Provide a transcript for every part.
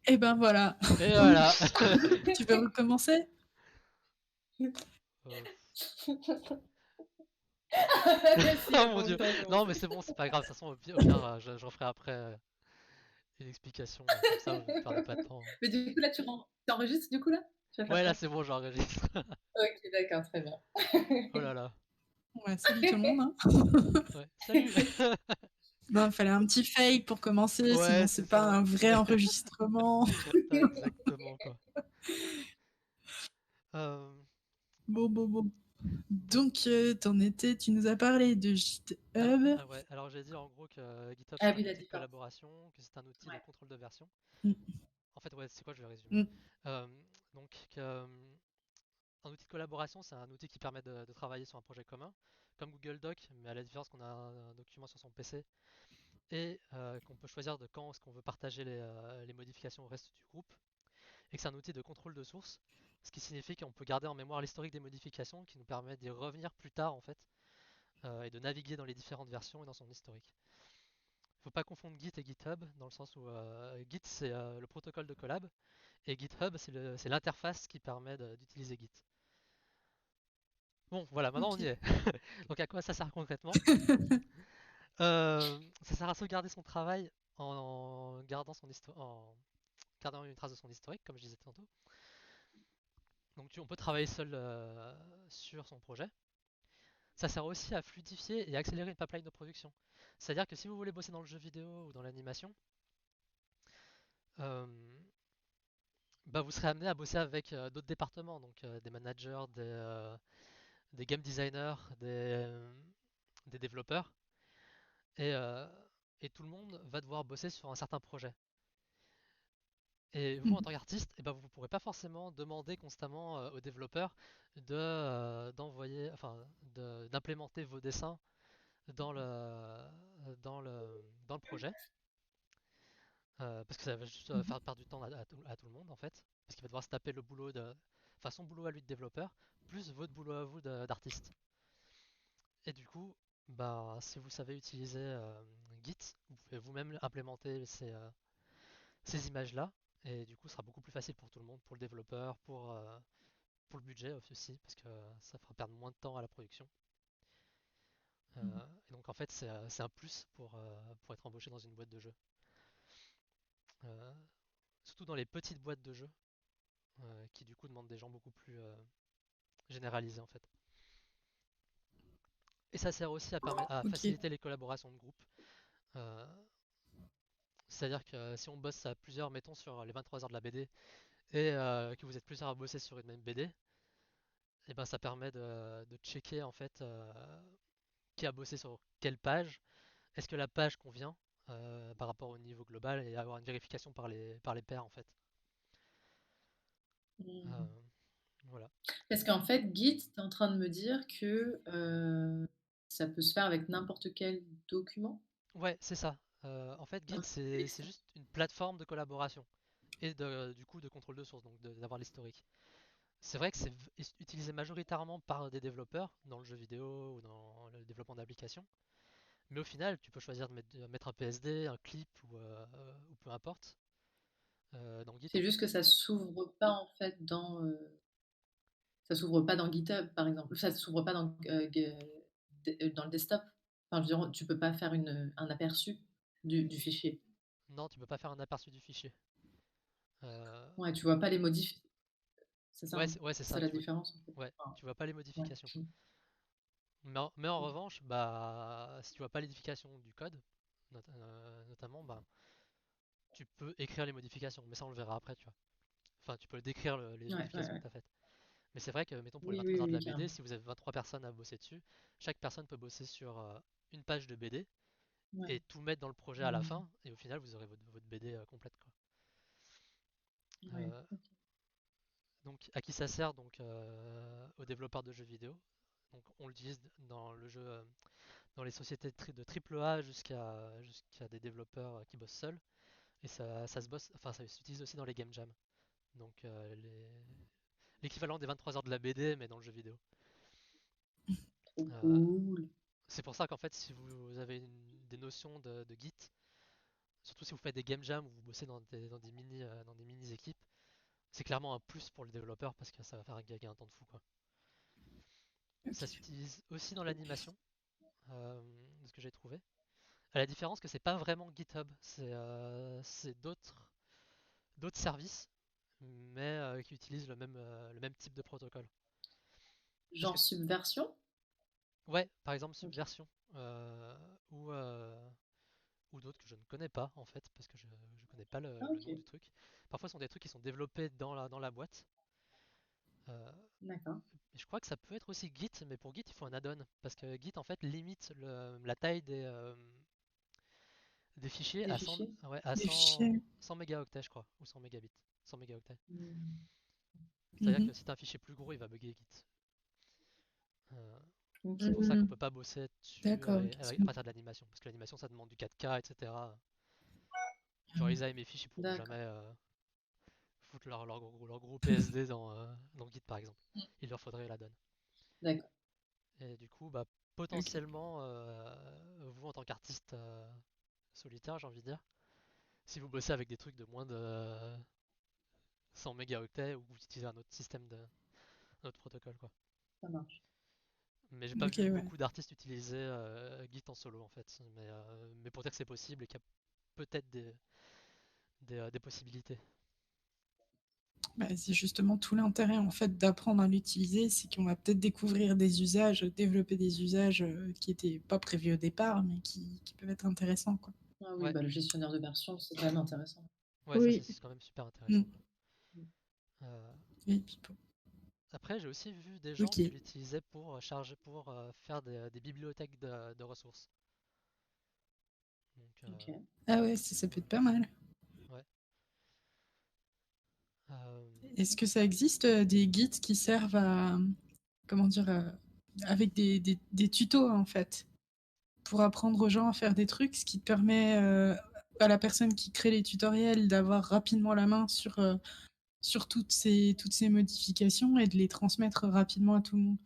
Et ben voilà. Et voilà. Tu peux recommencer? Euh, Vas-y, Oh attends, mon on dieu. peut Non, mais recommencer. c'est bon, c'est pas grave. De toute façon, au pire, je referai après une explication comme ça, vous ne perdez pas de temps. Mais du coup, là, t'enregistres du coup, là? Tu vas faire Ouais, là, quoi? c'est bon, j'enregistre. OK, d'accord, très bien. Oh là là. Ouais, salut tout le monde, hein. Ouais, salut. Non, il fallait un petit fail pour commencer, Ouais, sinon c'est c'est pas ça. un vrai enregistrement. Putain, exactement, quoi. Euh, Bon. bon, Donc, t'en étais, tu nous as parlé de GitHub. ouais, alors j'ai dit en gros que GitHub Ah c'est un oui, la outil de différence. collaboration, que c'est un outil de Ouais. contrôle de version. Mm, En fait, ouais, c'est quoi, je vais résumer. mm, Euh, donc, un outil de collaboration, c'est un outil qui permet de travailler sur un projet commun, comme Google Doc, mais à la différence qu'on a un document sur son PC et qu'on peut choisir de quand est-ce qu'on veut partager les modifications au reste du groupe, et que c'est un outil de contrôle de source, ce qui signifie qu'on peut garder en mémoire l'historique des modifications, qui nous permet d'y revenir plus tard en fait, et de naviguer dans les différentes versions et dans son historique. Il ne faut pas confondre Git et GitHub, dans le sens où Git c'est le protocole de collab, et GitHub c'est l'interface qui permet d'utiliser Git. Bon, voilà, maintenant on y ok. est. Donc à quoi ça sert concrètement? Ça sert à sauvegarder son travail en gardant en gardant une trace de son historique, comme je disais tantôt. Donc on peut travailler seul sur son projet. Ça sert aussi à fluidifier et accélérer une pipeline de production. C'est-à-dire que si vous voulez bosser dans le jeu vidéo ou dans l'animation, euh, bah vous serez amené à bosser avec d'autres départements, donc des managers, des game designers, des développeurs, et, euh, et tout le monde va devoir bosser sur un certain projet. Et vous, en Mm, tant qu'artiste, eh ben, vous ne pourrez pas forcément demander constamment aux développeurs d'envoyer, enfin, d'implémenter vos dessins dans dans le projet, parce que ça va juste mhm. faire perdre du temps à tout le monde en fait, parce qu'il va devoir se taper le boulot enfin, son boulot à lui de développeur, plus votre boulot à vous d'artiste. Et du coup, bah, si vous savez utiliser Git, vous pouvez vous-même implémenter ces images-là, et du coup, ce sera beaucoup plus facile pour tout le monde, pour le développeur, pour le budget aussi, parce que ça fera perdre moins de temps à la production. Et donc en fait, c'est un plus pour être embauché dans une boîte de jeu. Euh, Surtout dans les petites boîtes de jeu, qui du coup demandent des gens beaucoup plus généralisés en fait. Et ça sert aussi à Ok. faciliter les collaborations de groupe. Euh, C'est-à-dire que si on bosse à plusieurs, mettons sur les 23 heures de la BD, et que vous êtes plusieurs à bosser sur une même BD, et ben ça permet de checker en fait qui a bossé sur quelle page, est-ce que la page convient par rapport au niveau global, et avoir une vérification par les pairs en fait. Mmh. Euh, voilà. Parce qu'en fait, Git, tu es en train de me dire que ça peut se faire avec n'importe quel document? Ouais, c'est ça. En fait, Git, Un c'est texte? juste une plateforme de collaboration et du coup de contrôle de source, donc d'avoir l'historique. C'est vrai que c'est utilisé majoritairement par des développeurs dans le jeu vidéo ou dans le développement d'applications. Mais au final, tu peux choisir de mettre un PSD, un clip ou peu importe dans Git en C'est fait. juste que ça s'ouvre pas en fait ça s'ouvre pas dans GitHub, par exemple. Ça s'ouvre pas dans le desktop. Enfin, je veux dire, tu peux pas faire un aperçu du fichier. Non, tu peux pas faire un aperçu du fichier. Euh, Ouais, tu vois pas les modifs. C'est ça, ouais, hein? ouais, c'est C'est ça ça. la différence en fait. Ouais, Enfin, tu vois pas les ouais. modifications. Mmh. Mais en revanche, bah, si tu vois pas l'édification du code, notamment, bah, tu peux écrire les modifications. Mais ça, on le verra après, tu vois. Enfin, tu peux décrire les modifications que Ouais. tu as faites. Mais c'est vrai que, mettons, pour les Oui, 23 oui, heures de oui, la BD, carrément. si vous avez 23 personnes à bosser dessus, chaque personne peut bosser sur une page de BD Ouais. et tout mettre dans le projet à la Mmh. fin, et au final, vous aurez votre BD complète, quoi. Ouais. Euh, donc, à qui ça sert? Donc, aux développeurs de jeux vidéo. Donc, on l'utilise dans le jeu, dans les sociétés de triple A jusqu'à des développeurs qui bossent seuls. Et ça se bosse, enfin, ça s'utilise aussi dans les game jams. Donc, l'équivalent des 23 heures de la BD, mais dans le jeu vidéo. Trop Euh, cool. c'est pour ça qu'en fait, si vous avez des notions de Git, surtout si vous faites des game jams ou vous bossez dans des mini équipes, c'est clairement un plus pour le développeur parce que ça va faire gagner un temps de fou, quoi. Ça Ok. s'utilise aussi dans l'animation, de ce que j'ai trouvé. À la différence que c'est pas vraiment GitHub, c'est d'autres services, mais qui utilisent le même type de protocole. Parce que, Genre Subversion? ouais, par exemple Ok. Subversion, ou, ou d'autres que je ne connais pas en fait, parce que je connais pas Ah, le ok, nom du truc. Parfois, ce sont des trucs qui sont développés dans la boîte. Euh, d'accord. et je crois que ça peut être aussi Git, mais pour Git, il faut un add-on, parce que Git en fait limite la taille des fichiers Des à 100, fichiers? ouais, à Les 100, fichiers. 100 mégaoctets, je crois, ou 100 mégabits, 100 mégaoctets. Hmm. C'est-à-dire Mhm. que si tu as un fichier plus gros, il va bugger Git. Euh, Ok. c'est pour ça qu'on Mhm. peut pas bosser dessus D'accord, ok, c'est à bon. partir de l'animation, parce que l'animation ça demande du 4K, etc. Genre ils AMFish, ils pourront jamais D'accord. foutre leur gros PSD dans Git par exemple. Il leur faudrait la donne. D'accord. Et du coup, bah, Ok. potentiellement, vous en tant qu'artiste solitaire, j'ai envie de dire, si vous bossez avec des trucs de moins de 100 mégaoctets ou que vous utilisez un autre un autre protocole, quoi. Ça marche. Mais j'ai pas Ok, vu ouais. beaucoup d'artistes utiliser Git en solo en fait. Mais pour dire que c'est possible et qu'il y a peut-être des possibilités. Bah, c'est justement tout l'intérêt en fait d'apprendre à l'utiliser, c'est qu'on va peut-être découvrir des usages, développer des usages qui étaient pas prévus au départ, mais qui peuvent être intéressants, quoi. Ah oui, Ouais, bah, le gestionnaire de version, c'est quand même intéressant. ouais, ça Oui. c'est quand même super Mm. intéressant. Euh, Et puis bon. Après, j'ai aussi vu des gens Ok. qui l'utilisaient pour faire des bibliothèques de ressources. Donc, Ok. Ah ouais, ça peut être pas mal. ouais. Euh, Est-ce que ça existe des guides qui servent à, comment dire, avec des tutos en fait, pour apprendre aux gens à faire des trucs, ce qui te permet à la personne qui crée les tutoriels d'avoir rapidement la main sur toutes ces modifications et de les transmettre rapidement à tout le monde.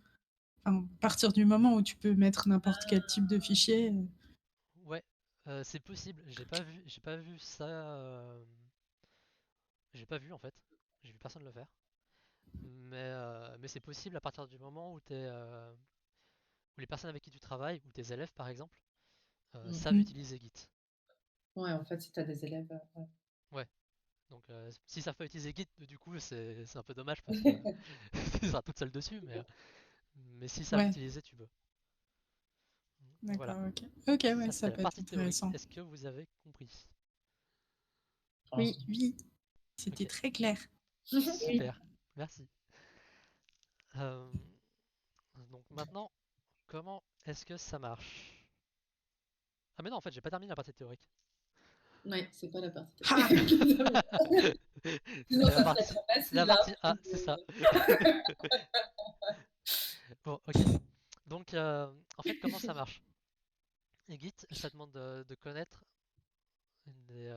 Enfin, à partir du moment où tu peux mettre n'importe quel type de fichier. ouais, c'est possible. J'ai pas vu ça. J'ai pas vu en fait. J'ai vu personne le faire. Mais c'est possible à partir du moment où les personnes avec qui tu travailles, ou tes élèves par exemple, Mm. savent Mm. utiliser Git. Ouais, en fait, si tu as des élèves. Ouais. Ouais. Donc si ça fait utiliser Git, du coup c'est un peu dommage parce que tu seras toute seule dessus, mais si ça veut Ouais, l'utiliser, tu peux. Voilà. d'accord, ok. Ok, ouais, Ça ça c'était la peut être partie théorique. intéressant. Est-ce que vous avez compris? Pour Oui, l'instant. oui, c'était Ok, très clair. Oui. super. Merci. Euh, donc maintenant, comment est-ce que ça marche? Ah mais non, en fait, j'ai pas terminé la partie théorique. Ouais, c'est pas la partie. Ha. Sinon, C'est la ça serait partie, trop c'est la facile, hein. partie A, c'est ça. Bon, ok. Donc, en fait, comment ça marche? Et Git, ça demande de connaître des.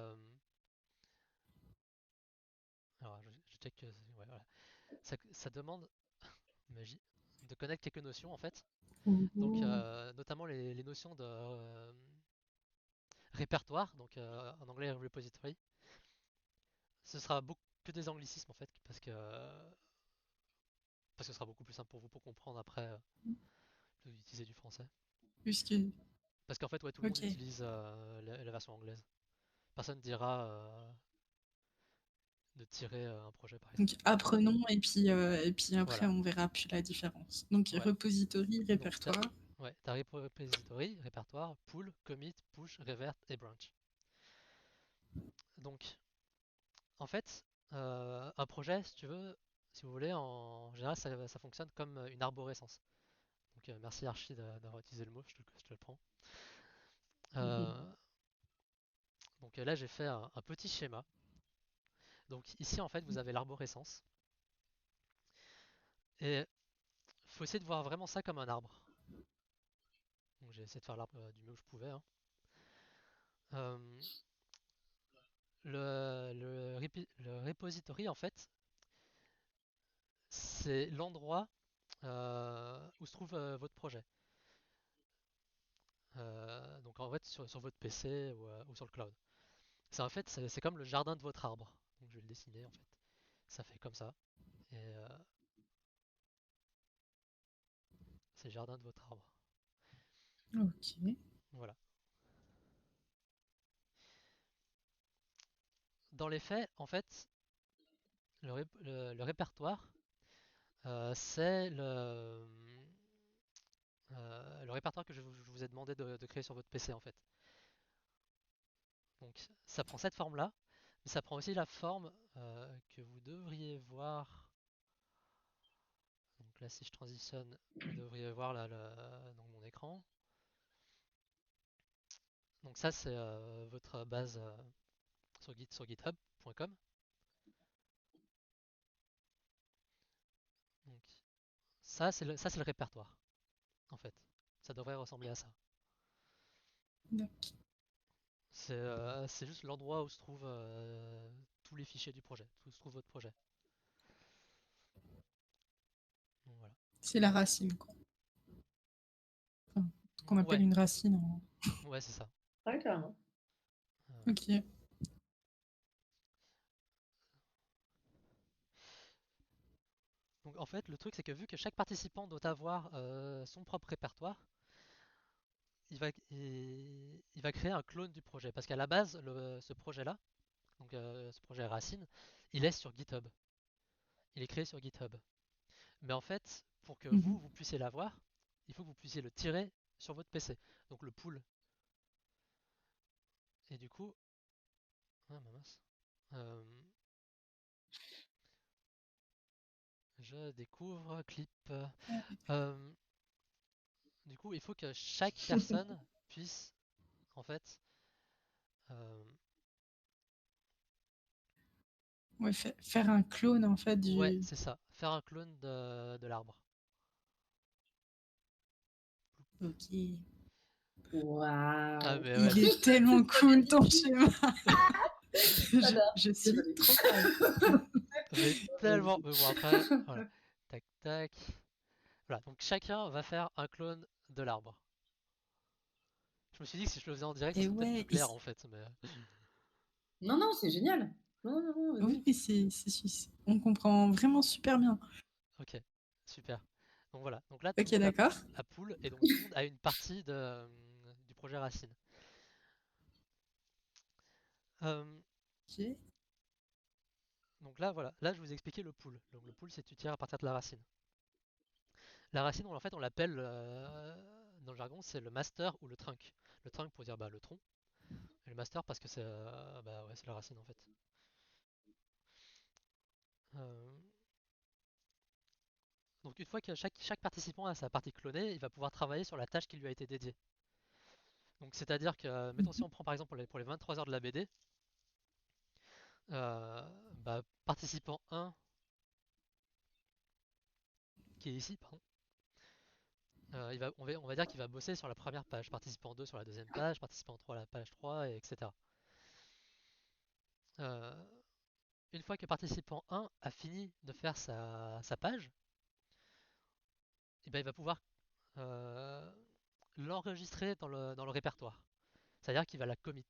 Alors, je check. Ouais, voilà. Ça demande magie, de connaître quelques notions en fait. Donc, Ouh. notamment les notions de répertoire, donc en anglais repository. Ce sera beaucoup que des anglicismes en fait, parce que ce sera beaucoup plus simple pour vous pour comprendre après d'utiliser du français. Puisque, Parce qu'en fait, ouais, tout le monde ok. utilise la version anglaise. Personne dira de tirer un projet par exemple. Donc apprenons et puis après Voilà. on verra plus la différence. Donc Ouais. repository, Donc, répertoire. t'as repository, répertoire, pull, commit, push, revert et branch. Donc, en fait, un projet, si tu veux, si vous voulez, en général, ça fonctionne comme une arborescence. Donc, merci Archie d'avoir utilisé le mot, je te le prends. Euh, donc là, j'ai fait un petit schéma. Donc ici, en fait, vous avez l'arborescence. Et faut essayer de voir vraiment ça comme un arbre. Donc j'ai essayé de faire l'arbre du mieux que je pouvais, hein. Euh, le repository, en fait, c'est l'endroit où se trouve votre projet. Donc en fait, sur votre PC ou sur le cloud. En fait, c'est comme le jardin de votre arbre. Donc je vais le dessiner en fait. Ça fait comme ça. Et c'est le jardin de votre arbre. Ok. Voilà. Dans les faits, en fait, le répertoire, c'est le répertoire que je vous ai demandé de créer sur votre PC en fait. Donc ça prend cette forme-là, mais ça prend aussi la forme que vous devriez voir. Donc là, si je transitionne, vous devriez voir là, dans mon écran. Donc ça, c'est votre base sur github.com. Donc ça, c'est le répertoire, en fait. Ça devrait ressembler à ça. D'accord. C'est juste l'endroit où se trouvent tous les fichiers du projet, où se trouve votre projet. Donc voilà. C'est la racine, quoi. Enfin, ce qu'on appelle Ouais, une racine. ouais, c'est ça. Ouais, carrément. Ok. Donc en fait, le truc, c'est que vu que chaque participant doit avoir son propre répertoire, il va créer un clone du projet. Parce qu'à la base, ce projet-là, donc ce projet Racine, il est sur GitHub. Il est créé sur GitHub. Mais en fait, pour que Mhm. vous puissiez l'avoir, il faut que vous puissiez le tirer sur votre PC. Donc le pool. Et du coup, ah mince. Je découvre clip. Euh, du coup, il faut que chaque personne puisse, en fait, euh, Ouais, faire un clone, en fait, ouais, du... c'est ça, faire un clone de l'arbre. Ok. Ah Waouh. mais ouais, Il est tellement cool, ton schéma. J'adore. Je suis Désolée. trop fan. mais tellement. Mais bon après, voilà. Tac tac. Voilà, donc chacun va faire un clone de l'arbre. Je me suis dit que si je le faisais en direct, ce Et serait peut-être plus ouais, clair en fait, mais Non, non, c'est génial. Non, non, non, oui, vas-y. on comprend vraiment super bien. ok, super. Donc voilà, donc là tout le Ok, monde d'accord. a pool et donc tout le monde a une partie du projet Racine. Euh, Ok. donc là voilà, là je vous ai expliqué le pool. Donc le pool c'est tu tires à partir de la racine. La racine en fait on l'appelle dans le jargon c'est le master ou le trunk. Le trunk pour dire bah, le tronc et le master parce que c'est bah, ouais, c'est la racine en fait. Euh, donc une fois que chaque participant a sa partie clonée, il va pouvoir travailler sur la tâche qui lui a été dédiée. Donc c'est-à-dire que, mettons si Mhm. on prend par exemple pour les 23 heures de la BD, bah, participant 1 qui est ici, pardon, on va dire qu'il va bosser sur la première page, participant 2 sur la deuxième page, participant 3 à la page 3, et etc. Euh, une fois que participant 1 a fini de faire sa page, et ben, il va pouvoir euh, l'enregistrer dans le répertoire. C'est-à-dire qu'il va la commit.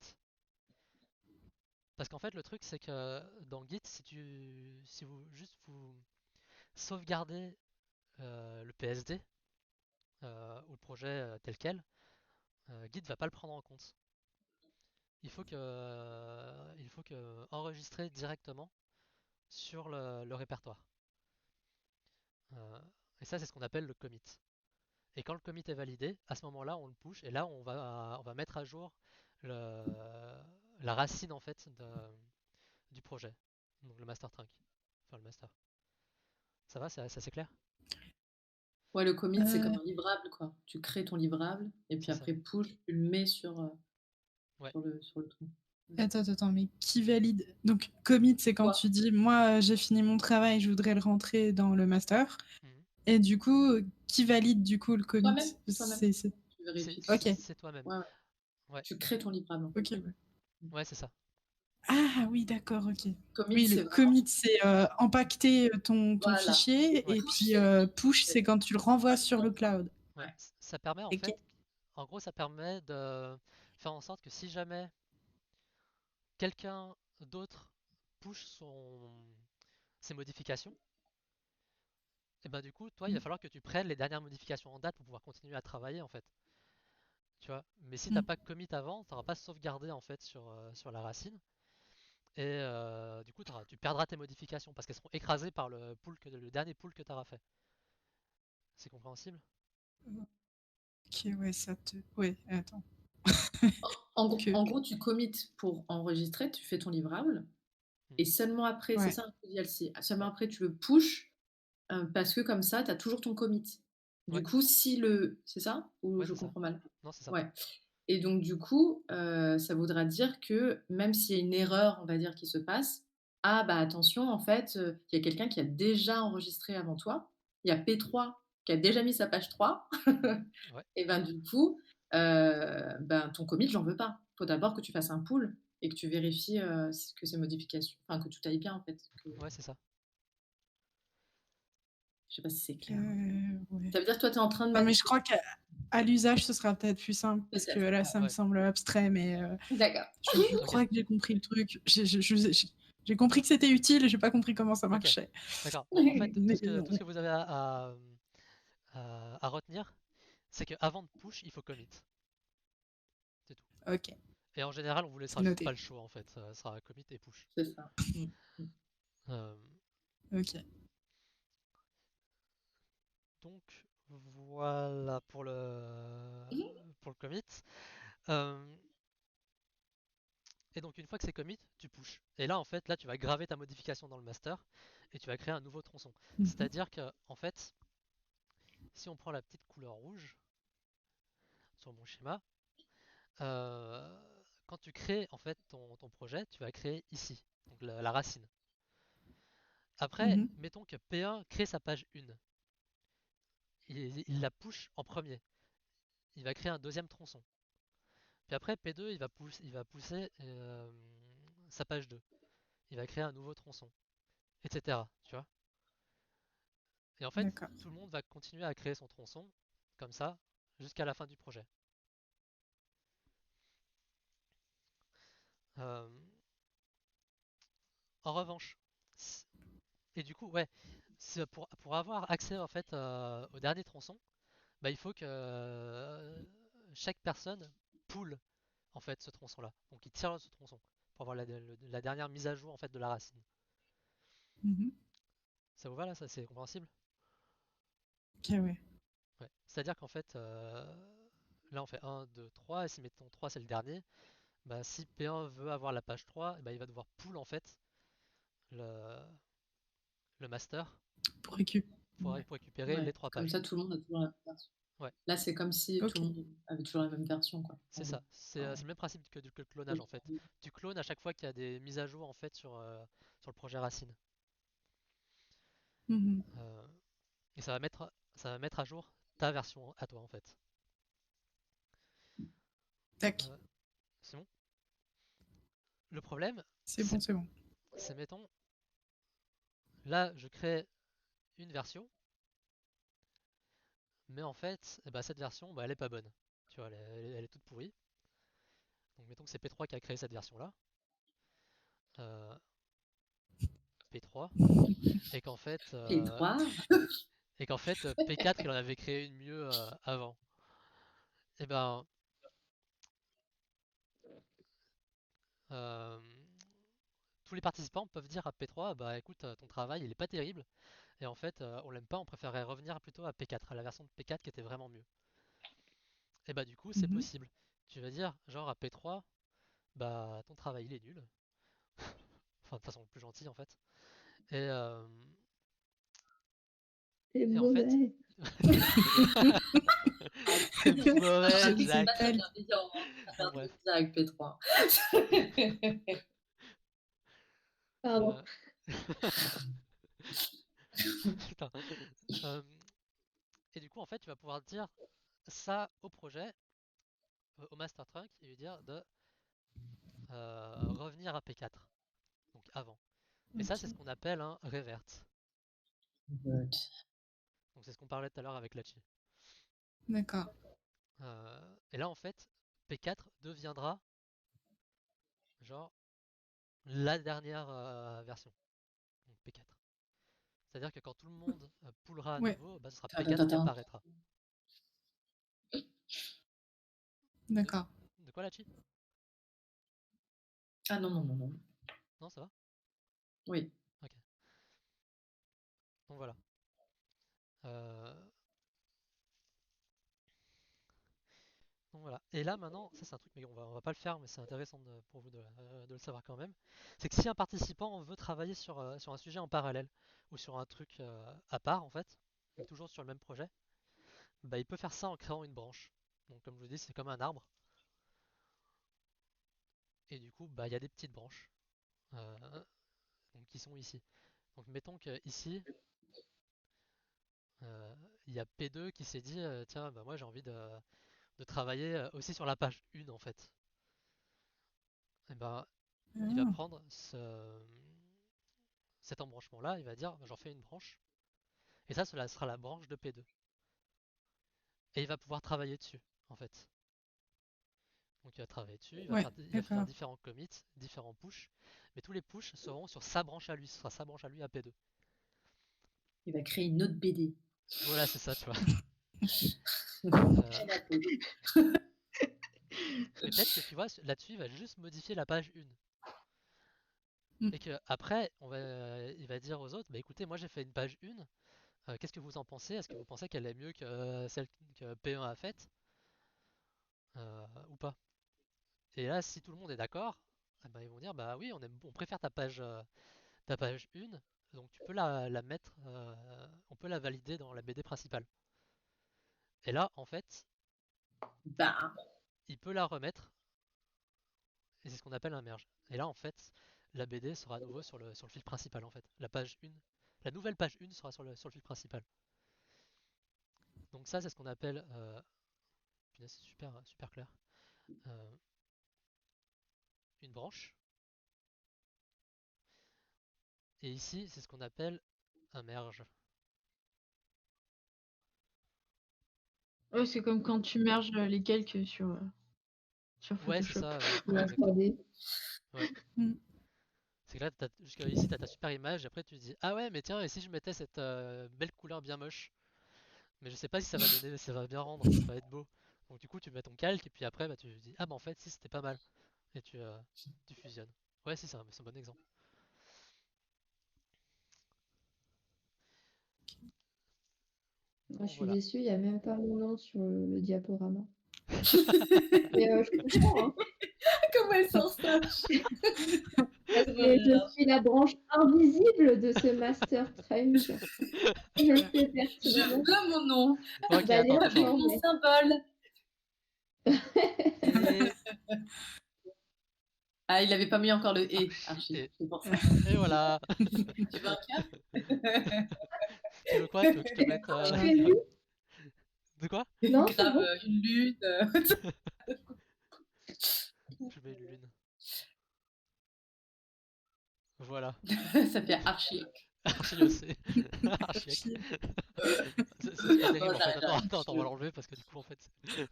Parce qu'en fait, le truc, c'est que dans Git, si vous sauvegardez le PSD ou le projet tel quel, Git va pas le prendre en compte. Il faut que enregistrer directement sur le répertoire. Euh, et ça, c'est ce qu'on appelle le commit. Et quand le commit est validé, à ce moment-là, on le push et là, on va mettre à jour la racine en fait du projet. Donc le master trunk. Enfin, le master. Ça va, c'est assez clair? Ouais, le commit, c'est comme Euh, un livrable, quoi. Tu crées ton livrable et puis C'est ça. après, push, tu le mets Ouais. sur le tronc. attends, mais qui valide? Donc, commit, c'est quand Toi, tu dis, moi, j'ai fini mon travail, je voudrais le rentrer dans le master. Mhm. Et du coup, qui valide, du coup, le commit? toi-même, toi-même. Tu C'est vérifies. Ok, c'est toi-même. Ouais, ouais. Ouais, Tu crées ton livrable, en fait. ok, ouais. ouais, c'est ça. Ah oui, d'accord, ok. Commit, Oui, le c'est vraiment. commit, c'est empaqueter ton Voilà. fichier, Ouais, et Push, puis c'est. push, c'est quand tu le renvoies sur le Ouais. cloud. ouais. Ça permet en Ok. fait, en gros, ça permet de faire en sorte que si jamais quelqu'un d'autre push ses modifications, et ben du coup, toi, il va Mm. falloir que tu prennes les dernières modifications en date pour pouvoir continuer à travailler en fait. Tu vois. Mais si t'as Mm. pas commit avant, t'auras pas sauvegardé en fait sur la racine. Et du coup, tu perdras tes modifications parce qu'elles seront écrasées par le dernier pull que tu auras fait. C'est compréhensible? Ok, ouais, ça te. Ouais, attends. En Que. gros, tu commits pour enregistrer, tu fais ton livrable, Hmm. et seulement après, c'est Ouais. ça un DLC, seulement après tu le push, parce que comme ça, tu as toujours ton commit. Du Ouais, coup, si le... C'est ça? Ou ouais, je c'est ça. comprends mal? Non, c'est ça. Ouais. Et donc, du coup, ça voudra dire que même s'il y a une erreur, on va dire, qui se passe, ah bah attention, en fait, il y a quelqu'un qui a déjà enregistré avant toi. Il y a P3 qui a déjà mis sa page 3. Ouais, Et ben du coup, ben, ton commit, j'en veux pas. Il faut d'abord que tu fasses un pull et que tu vérifies que ces modifications, enfin que tout aille bien en fait. ouais, c'est ça. Je sais pas si c'est Ok, clair. ouais. Ça veut dire que toi, tu es en train de Non, mettre... mais je crois qu'à l'usage, ce sera peut-être plus simple parce que Peut-être. là, Ouais. ça me Ouais, semble abstrait, mais D'accord. je ok, crois que j'ai compris le truc. J'ai compris que c'était utile et j'ai pas compris comment ça ok, marchait. d'accord. Bon, en fait, Mais tout ce que vous avez à retenir, c'est qu'avant de push, il faut commit. C'est tout. ok, Et en général, on vous c'est laissera juste pas noté. le choix en fait. Ça sera commit et push. C'est ça. Mm. Mm. Euh, Ok. donc voilà pour le commit. Euh, Et donc une fois que c'est commit, tu pushes. Et là en fait, là tu vas graver ta modification dans le master et tu vas créer un nouveau tronçon. Mhm. C'est-à-dire que en fait, si on prend la petite couleur rouge sur mon schéma, euh, quand tu crées en fait ton projet, tu vas créer ici, donc la racine. Après, Mhm. mettons que P1 crée sa page 1. Il la push en premier. Il va créer un deuxième tronçon. Puis après, P2, il va pousser sa page 2. Il va créer un nouveau tronçon, etc. Tu vois. Et en fait, D'accord. tout le monde va continuer à créer son tronçon, comme ça, jusqu'à la fin du projet. Euh, en revanche, et du coup, ouais, pour avoir accès en fait au dernier tronçon, bah, il faut que chaque personne pool en fait ce tronçon-là. Donc il tire ce tronçon pour avoir la dernière mise à jour en fait de la racine. Mhm. Ça vous va là? Ça c'est compréhensible? Ok, ouais. Ouais. C'est-à-dire qu'en fait, là on fait un, 2, 3, et si mettons 3 c'est le dernier, bah, si P1 veut avoir la page 3, bah, il va devoir pull en fait le, le master Pour récupérer. Ouais. pour récupérer Ouais. les 3 Comme pages. ça, tout le monde a toujours la même version. Ouais, Là, c'est comme si tout Ok. le monde avait toujours la même version, quoi. c'est En ça. gros. C'est le même principe que le clonage en fait. Ouais. Tu clones à chaque fois qu'il y a des mises à jour en fait sur le projet racine. Mhm. Euh, et ça va mettre à jour ta version à toi en fait. Tac. Euh, c'est bon. Le problème, C'est bon, c'est bon. c'est mettons, là je crée une version, mais en fait, eh ben, cette version, bah, elle est pas bonne. Tu vois, elle est toute pourrie. Donc mettons que c'est P3 qui a créé cette version-là, euh, P3, et qu'en fait, Et 3, P4 il en avait créé une mieux avant. Et ben, euh, tous les participants peuvent dire à P3, bah écoute, ton travail il est pas terrible, et en fait, on l'aime pas, on préférerait revenir plutôt à P4, à la version de P4 qui était vraiment mieux. Et bah du coup, c'est Mhm. possible. Tu vas dire, genre à P3, bah ton travail il est nul, enfin de façon plus gentille en fait. Et, C'est et en fait, mauvais. c'est Je mauvais, ne c'est sais Jack. pas très pas. bienveillant, hein. On va Bon faire bref. des avec P3. Pardon. Euh, Putain. Euh, et du coup, en fait, tu vas pouvoir dire ça au projet, au master trunk, et lui dire de revenir à P4, donc avant. Et ça, c'est ce Ok. qu'on appelle un revert. Good. Donc c'est ce qu'on parlait tout à l'heure avec Lachi. D'accord. Et là, en fait, P4 deviendra genre la dernière version, donc P4. C'est-à-dire que quand tout le monde poolera à Ouais, nouveau, bah, ce sera Ta, ta, P4 ta, qui ta. apparaîtra. d'accord. De quoi, Lachi? Ah non, non, non, non. Non, ça va? Oui. Ok. Donc voilà. Euh, Donc voilà. Et là maintenant, ça c'est un truc, mais on va pas le faire, mais c'est intéressant pour vous de le savoir quand même. C'est que si un participant veut travailler sur un sujet en parallèle ou sur un truc à part en fait, mais toujours sur le même projet, bah, il peut faire ça en créant une branche. Donc comme je vous dis, c'est comme un arbre. Et du coup, bah, il y a des petites branches donc, qui sont ici. Donc mettons que ici, euh, il y a P2 qui s'est dit, tiens, bah, moi j'ai envie de travailler aussi sur la page 1 en fait. Et ben, il va Ah, prendre cet embranchement-là, il va dire bah, j'en fais une branche, et ça, cela sera la branche de P2. Et il va pouvoir travailler dessus, en fait. Donc il va travailler dessus, ouais, il va faire d'accord. différents commits, différents push, mais tous les push seront sur sa branche à lui, ce sera sa branche à lui à P2. Il va créer une autre BD. Voilà, c'est ça, tu vois. Rien à foutre. Et peut-être que tu vois, là-dessus, il va juste modifier la page 1. Mm. Et que après, il va dire aux autres, bah écoutez, moi j'ai fait une page 1, qu'est-ce que vous en pensez? Est-ce que vous pensez qu'elle est mieux que celle que P1 a faite ou pas? Et là, si tout le monde est d'accord, eh ben, ils vont dire bah oui, on préfère ta page 1, donc tu peux la mettre, on peut la valider dans la BD principale. Et là, en fait, Bah, il peut la remettre, et c'est ce qu'on appelle un merge. Et là, en fait, la BD sera à nouveau sur le fil principal, en fait. La page 1, la nouvelle page 1 sera sur le fil principal. Donc ça, c'est ce qu'on appelle, punaise, c'est super, super clair, euh, une branche. Et ici, c'est ce qu'on appelle un merge. Ouais, c'est comme quand tu merges les calques sur Ouais, c'est Photoshop ça, ouais, ou la exactement. 3D. Ouais. Mm. C'est que là, jusqu'à ici, t'as ta super image, et après tu te dis, ah ouais, mais tiens, et si je mettais cette belle couleur bien moche, mais je sais pas si ça va donner, ça va bien rendre, ça va être beau. Donc du coup, tu mets ton calque, et puis après, bah, tu te dis, ah bah en fait, si c'était pas mal, et tu fusionnes. Ouais, si, c'est un bon exemple. Moi, Donc je suis voilà. déçue, il n'y a même pas mon nom sur le diaporama. Mais je comprends, hein, comment elle sort ça? parce que je suis la branche invisible de ce Master Strange. Je le sais Je pertinemment. veux mon nom Ok, Bah, attends, déjà, avec attends. non, mon mais symbole. Et Ah, il avait pas mis encore le et, Archie, Archie. C'est pour ça. et voilà. Tu veux un cœur? Tu veux quoi? Tu veux que je te mette tu fais lui? de quoi? Non, c'est Grave, bon. une lune. Je mets une lune. Voilà. Ça fait Archie. Archie aussi. Archiec. Archi. C'est pas Oh, terrible en fait. Attends, j'arrête. attends, on va l'enlever parce que du coup en fait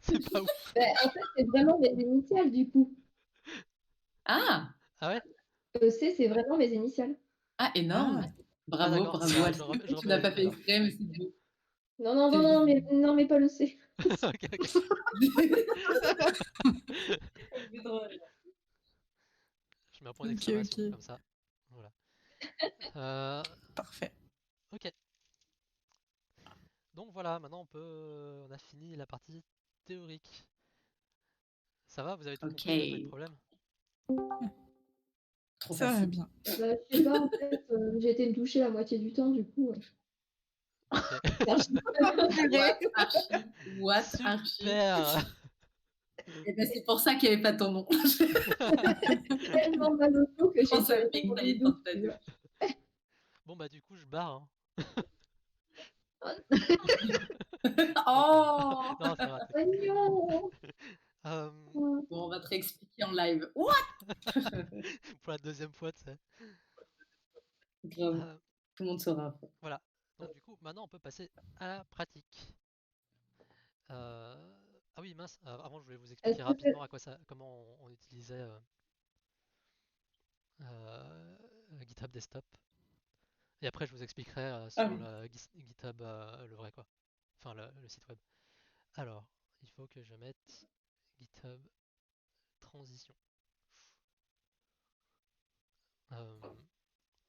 c'est pas ouf. Bah, en fait, c'est vraiment mes initiales, du coup. Ah, Ah ouais? EC, c'est vraiment mes initiales. ah, énorme. Ah, Ah Bravo, d'accord, bravo. bah, je Tu remets n'as la pas lune fait alors. exprès, mais c'est beau. Non, non, C'est non, non, joli. non, mais pas le C. Ok, ok. Je mets un point ok, d'exclamation ok. comme ça. Voilà. Euh, Parfait. ok. Donc voilà, maintenant on a fini la partie théorique. Ça va? Vous avez tout Ok, compris? Il n'y a pas eu de problème? trop Ça va facile. bien. Bah, je sais pas, en fait, j'ai été me toucher la moitié du temps, du coup. Ok. Merci. What Archie? What Archie? Super! Et ben, c'est pour ça qu'il n'y avait pas ton nom. Tellement mal au dos que Je j'ai pense dû à aller Big pour le Brain doute, quand t'as tu dit. vois. Bon bah du coup je barre. Hein. Oh! Non, c'est vrai, Oh t'inquiète. non. Euh, Bon, on va te réexpliquer en live. What? pour la deuxième fois, tu sais. Grave, Euh, tout le monde saura. voilà. Donc du coup, maintenant on peut passer à la pratique. Ah oui, mince. Avant, je voulais vous Est-ce expliquer que rapidement comment on utilisait GitHub Desktop. Et après, je vous expliquerai Ah sur oui. le GitHub, le vrai quoi. Enfin, le site web. Alors, il faut que je mette GitHub transition. Euh,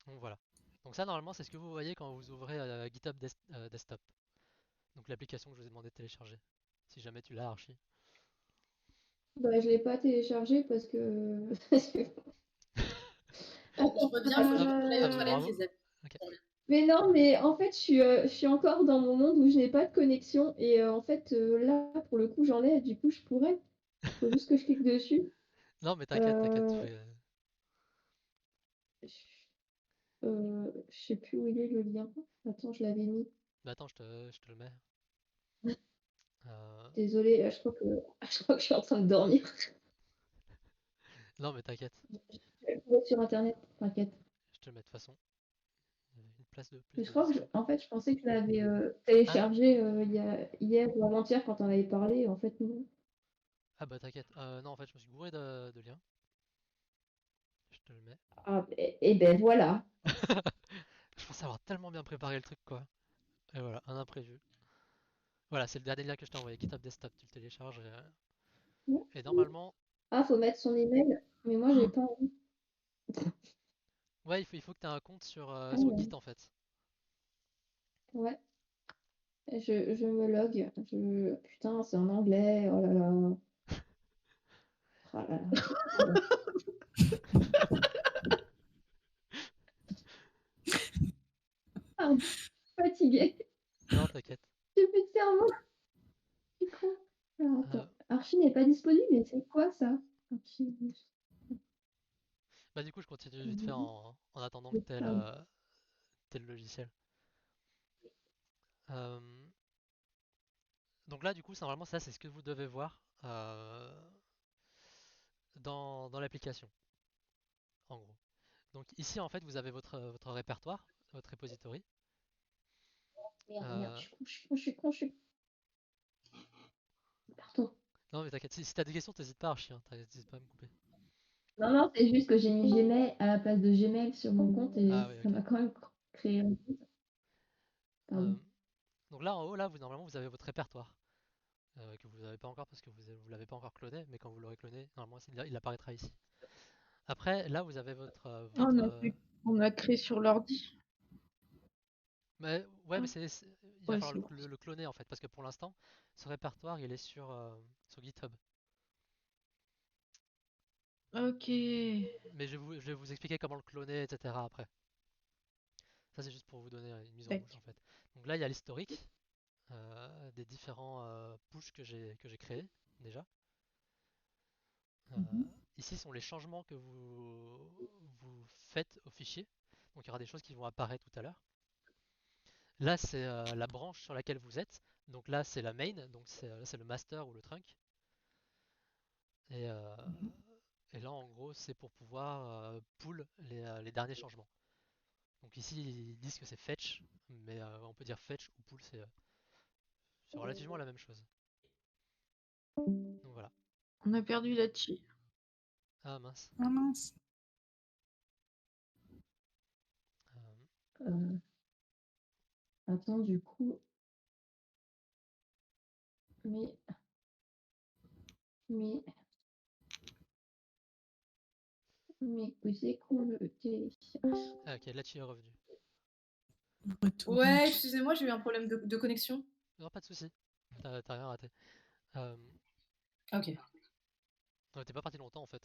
donc voilà. Donc ça, normalement, c'est ce que vous voyez quand vous ouvrez GitHub Desktop. Donc l'application que je vous ai demandé de télécharger. Si jamais tu l'as, Archie. Bah, je l'ai pas téléchargé parce que Je veux bien, faut juste que j'aille Ah aux bah toilettes, bravo. les amis. Ok. mais non, mais en fait, je suis encore dans mon monde où je n'ai pas de connexion et en fait, là, pour le coup, j'en ai, du coup, je pourrais. Faut juste que je clique dessus. Non, mais t'inquiète, t'inquiète. Euh, je sais plus où il est le lien. Attends, je l'avais mis. Bah attends, je te le mets. Euh, Désolée, je crois que je suis en train de dormir. Non, mais t'inquiète. Je vais le trouver sur Internet, t'inquiète. Je te le mets de toute façon. Une place de plus Mais je de crois que, dispo. en fait, je pensais que je l'avais Ah, téléchargé hier ou avant-hier quand on avait parlé. En fait, non. ah bah t'inquiète. Non, en fait, je me suis gouré de liens. Je te le mets. Ah, et ben voilà. Je pense avoir tellement bien préparé le truc, quoi. Et voilà, un imprévu. Voilà, c'est le dernier lien que je t'ai envoyé. GitHub Desktop, tu le télécharges. Et normalement, Ah, faut mettre son email, mais moi, j'ai pas envie. ouais, il faut que tu aies un compte Ah, sur Git en fait. ouais, je me log. Putain, c'est en anglais. Oh là là. Ah là là. Pardon, fatiguée. Non, t'inquiète. J'ai plus de cerveau. C'est con. Alors, Euh, attends. Archie n'est pas disponible, mais c'est quoi ça? Archie. Bah du coup, je continue vite fait en attendant que t'aies Pardon. le logiciel. Euh, donc là, du coup, normalement, ça, c'est ce que vous devez voir dans l'application, en gros. Donc ici, en fait, vous avez votre répertoire, votre repository. Merde, Euh, je suis con, je suis con, je suis con. Pardon. non, mais t'inquiète, si t'as des questions, t'hésites pas, Archie, hein, t'hésites pas à me couper. Non, non, c'est juste que j'ai mis Gmail à la place de Gmail sur mon compte et Ah oui, ça ok. m'a quand même créé un compte. Euh, Pardon. donc là, en haut, là, normalement, vous avez votre répertoire. Que vous n'avez pas encore parce que vous l'avez pas encore cloné, mais quand vous l'aurez cloné, normalement il apparaîtra ici. Après, là vous avez Ah, on a créé sur l'ordi. mais ouais, mais Ah, il va ouais, falloir c'est bon. le cloner en fait, parce que pour l'instant, ce répertoire il est sur GitHub. Ok. Mais je vais vous expliquer comment le cloner, etc. après. Ça c'est juste pour vous donner une mise en bouche en Tac. fait. Donc là il y a l'historique des différents pushes que j'ai créés déjà. Euh, Ici sont les changements que vous faites au fichier. Donc il y aura des choses qui vont apparaître tout à l'heure. Là, c'est la branche sur laquelle vous êtes. Donc là, c'est la main, donc c'est le master ou le trunk. Et, euh, et là, en gros, c'est pour pouvoir pull les derniers changements. Donc ici, ils disent que c'est fetch, mais on peut dire fetch ou pull, c'est relativement la même chose. Donc voilà. On a perdu la chi. Ah mince. Ah mince. Euh, Euh, attends, du coup. Mais, mais, mais où c'est qu'on le télécharge? ok, Lachi est revenu. Retour. Ouais, excusez-moi, j'ai eu un problème de connexion. Non, pas de souci. T'as rien raté. Euh, Ok. non, t'es pas parti longtemps en fait.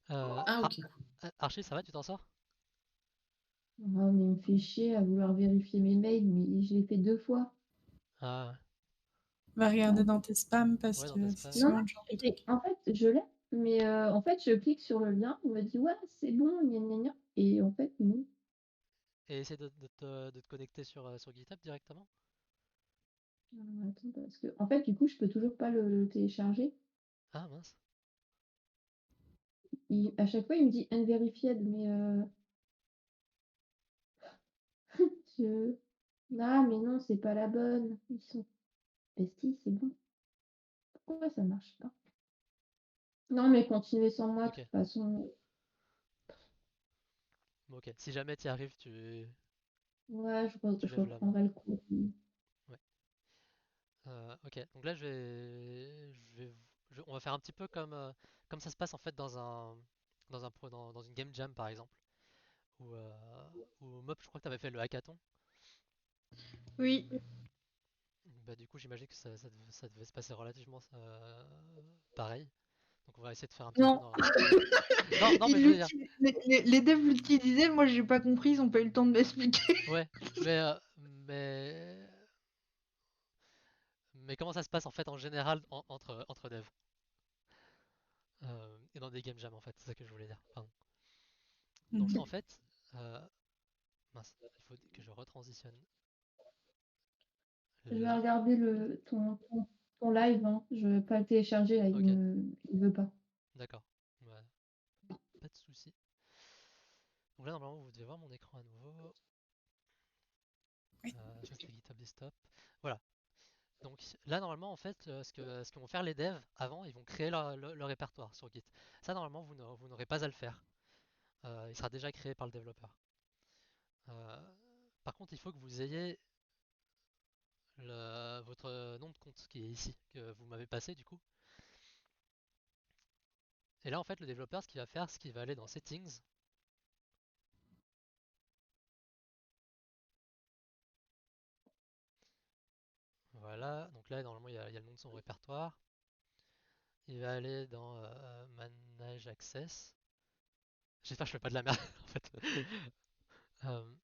Ah, ok. Archie, ça va, tu t'en sors? Ah, mais il me fait chier à vouloir vérifier mes mails, mais je l'ai fait 2 fois. Ah Va regarder Ah. dans tes spams parce ouais, dans tes que c'est spams. Non, souvent non, le genre de truc. en fait, je l'ai, mais en fait, je clique sur le lien, on me dit ouais, c'est bon, gna gna gna, et en fait, non. Et essaie de te connecter sur GitHub directement. Attends, parce que, en fait, du coup, je peux toujours pas le télécharger. Ah mince. À chaque fois, il me dit unverified, mais je... Ah, mais non, c'est pas la bonne. Ils sont besties, c'est bon. Pourquoi ça marche pas? Non, mais continuez sans moi, de Ok. toute façon. Bon, ok, si jamais tu y arrives, tu Ouais, je lèves la main. reprendrai le cours. Ouais. Ok, donc là on va faire un petit peu comme ça se passe en fait dans une game jam par exemple, où Mop, je crois que tu avais fait le hackathon. Oui. Bah, du coup, j'imagine que ça devait se passer relativement pareil. Donc on va essayer de faire un petit peu Non. dans Non, non, mais je veux dire, Les devs l'utilisaient, moi j'ai pas compris, ils ont pas eu le temps de m'expliquer. ouais, mais, euh, mais, mais comment ça se passe en fait en général entre devs et dans des game jams en fait, c'est ça que je voulais dire, pardon. Donc en fait, euh, mince, il faut que je retransitionne Je vais là. regarder ton live, hein. Je vais pas le télécharger là, Ok, il veut pas. d'accord. Ouais, pas de souci. Donc là, normalement, vous devez voir mon écran à nouveau. Oui. Ça, c'était GitHub Desktop. Voilà. Donc là, normalement, en fait, ce que vont faire les devs avant, ils vont créer leur répertoire sur Git. Ça, normalement, vous n'aurez pas à le faire. Il sera déjà créé par le développeur. Euh, Par contre, il faut que vous ayez votre nom de compte qui est ici, que vous m'avez passé du coup. Et là, en fait, le développeur, ce qu'il va faire, c'est qu'il va aller dans Settings. Voilà, donc là, normalement, il y a le nom de son répertoire. Il va aller dans Manage Access. J'espère que je fais pas de la merde, en fait. Euh,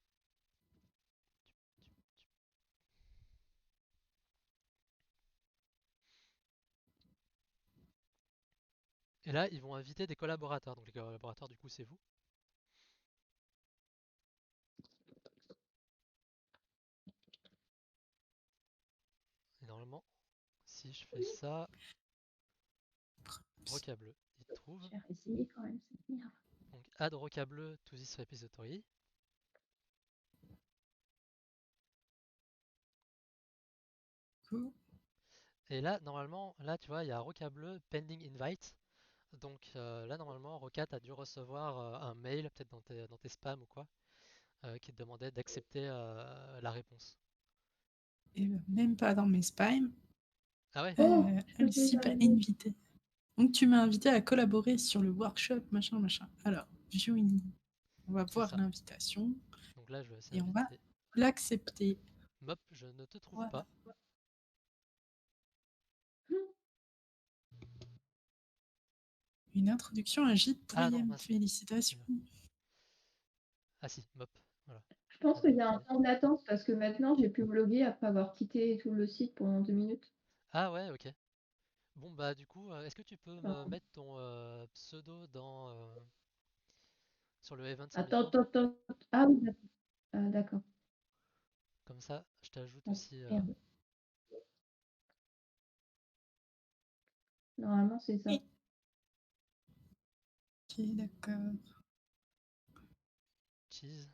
et là, ils vont inviter des collaborateurs. Donc les collaborateurs, du coup, c'est vous. Et normalement, si je fais ça, Roca Bleu, il trouve. Je vais essayer quand même cette merde. Donc add Roca Bleu to this repository. Cool. Et là, normalement, là, tu vois, il y a Roca Bleu pending invite. Donc là, normalement, Roca, tu as dû recevoir un mail, peut-être dans tes spams ou quoi, qui te demandait d'accepter la réponse. Et même pas dans mes spams. Ah ouais? Oh, je peux Lucie pas télécharger. invité. Donc tu m'as invité à collaborer sur le workshop, machin, machin. Alors, viewing. On va C'est voir ça. l'invitation Donc là, je vais aussi et on va inviter. l'accepter. Mop, je ne te trouve Voilà. pas. Une introduction à Git Ah non, Brouillem. mince. Félicitations. Ah si, Mop. Voilà. Je pense qu'il y a un Invité. temps de latence parce que maintenant j'ai pu vlogger après avoir quitté tout le site pendant 2 minutes. Ah ouais, ok. Bon bah du coup, est-ce que tu peux me Enfin, mettre ton pseudo sur le Events attends, Invite? attends, attends. Ah oui, d'accord. Comme ça, je t'ajoute Ah, aussi merde. Normalement, c'est ça. Oui. Ok, d'accord. Cheese.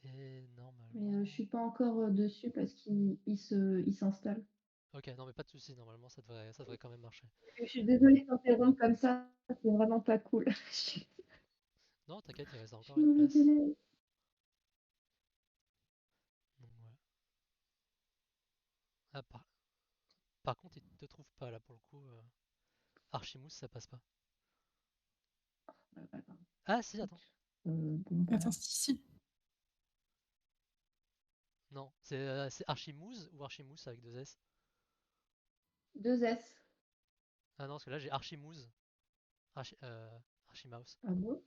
Et Mais normalement... je suis pas encore dessus parce il s'installe. Ok, non mais pas de soucis, normalement ça devrait quand même marcher. Je suis désolée de t'interrompre comme ça, c'est vraiment pas cool. Non, t'inquiète, il reste Je encore suis une place. désolée. Donc voilà. Ah, par contre, il te trouve pas là pour le coup. Archimousse, ça passe pas. Ah si, attends. Bon, bah, Attends, c'est ici. Non, c'est Archimousse ou Archimousse avec deux S? 2 S. Ah non, parce que là j'ai Archimousse. Archimouse. Ah bon?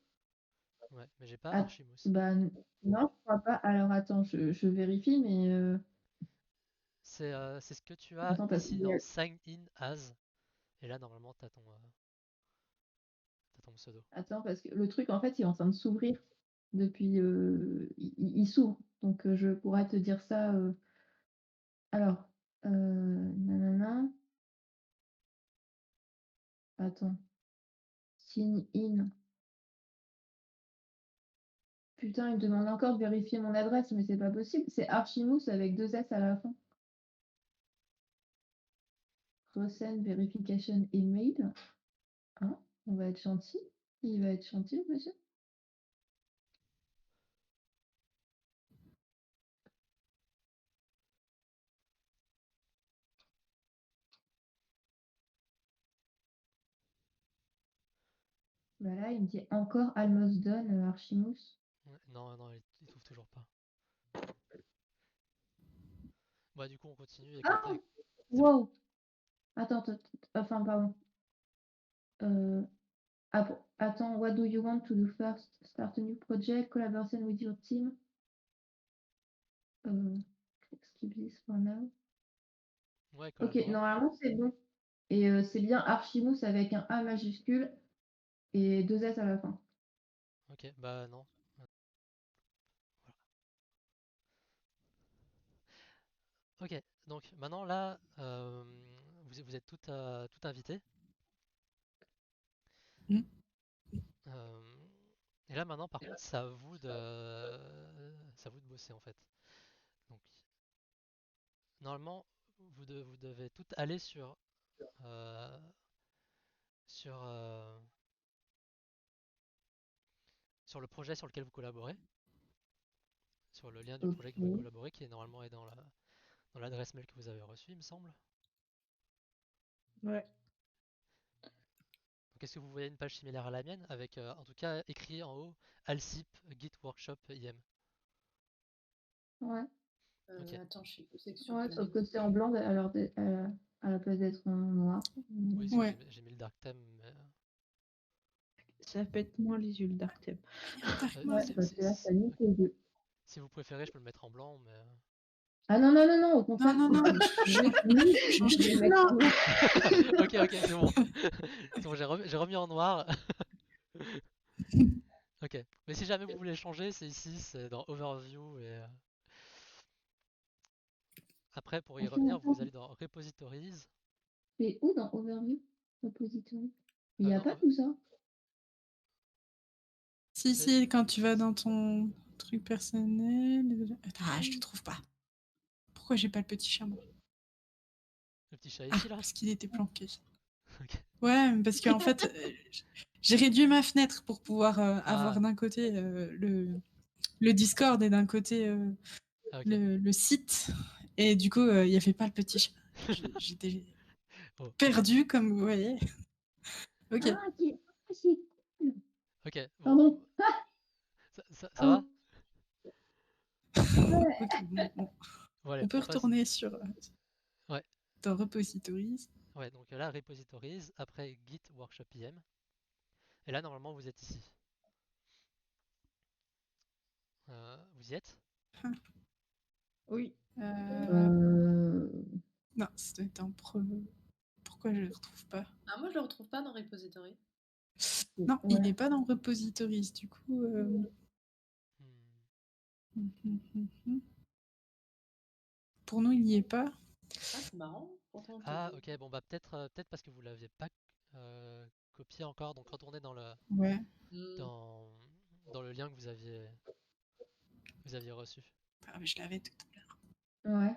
Ouais, mais j'ai pas Ah, Archimousse. bah, non, je crois pas. Alors attends, je vérifie, mais C'est ce que tu as attends, parce que ici dans Sign in as. Et là, normalement, t'as ton pseudo. attends, parce que le truc, en fait, il est en train de s'ouvrir depuis. Il s'ouvre. Donc, je pourrais te dire ça. Alors, nanana. Attends. Sign in. Putain, il me demande encore de vérifier mon adresse, mais c'est pas possible. C'est Archimousse avec 2 S à la fin. resend verification email. Hein, on va être gentil. Il va être gentil, monsieur. Voilà, il me dit encore almost done, Archimous. Ouais, non, il trouve toujours pas. Bah, du coup, on continue et Ah, après. wow. Attends, enfin, pardon. Attends, what do you want to do first? Start a new project, collaboration with your team? Skip this for now. Ouais, Ok, collaborer. normalement c'est bon. Et c'est bien Archimous avec un A majuscule et 2 S à la fin. Ok, bah non. Voilà. Ok, donc maintenant là, vous êtes toutes invitées. Mm. Et là maintenant, par contre, c'est à vous de bosser en fait. Donc normalement, vous devez toutes aller euh, sur, euh, sur le projet sur lequel vous collaborez, sur le lien du projet que vous Ok. collaborez, qui est normalement est dans l'adresse mail que vous avez reçue, il me semble. Ouais. Donc est-ce que vous voyez une page similaire à la mienne, avec en tout cas écrit en haut Alsip Git Workshop IM. Ouais. Ok. Attends, je suis plus sur Ouais, quel sauf que c'est en livre. blanc alors à la place d'être en noir. Oui, Ouais. j'ai mis le dark theme, mais Ça pète moins les yeux le dark theme. Ouais, parce que là, ça nique les yeux. si vous préférez, je peux le mettre en blanc, mais Ah non, non, non, non, au contraire. Non, change Je vais de mettre en noir. ok, c'est bon. C'est bon, j'ai remis en noir. Ok. Mais si jamais vous voulez changer, c'est ici, c'est dans Overview et après pour y revenir, vous allez dans Repositories. C'est où dans Overview? Repository? Il n'y a Non, pas tout ça. Si, quand tu vas dans ton truc personnel. Attends, je le trouve pas. Pourquoi j'ai pas le petit chat, moi? le petit chat Ah, ici là. parce qu'il était planqué. Ok. Ouais, parce qu'en fait, j'ai réduit ma fenêtre pour pouvoir avoir Ah. d'un côté le Discord et d'un côté Ah, ok. le site. Et du coup, il n'y avait pas le petit chat. J'étais Oh. perdue, comme vous voyez. Ok. Ah, ok. Ah, c'est cool. Ok. Bon. Pardon. Ça va? Ouais. Ok, bon. Voilà, On peut on passe. retourner sur Ouais. dans Repositories. Ouais, donc là, Repositories, après Git Workshop IM. Et là, normalement, vous êtes ici. Vous y êtes? Oui. Non, ça doit être un pro. Pourquoi je le retrouve pas? Ah, moi, je le retrouve pas dans Repository. Non, Ouais. il n'est pas dans Repositories, du coup. Pour nous, il n'y est pas. Ah, c'est marrant. Pourtant, on te Ah, dit. ok, bon, bah peut-être parce que vous l'aviez pas copié encore, donc retournez Ouais. dans le lien que vous aviez reçu. Ah, mais je l'avais tout à l'heure. Ouais.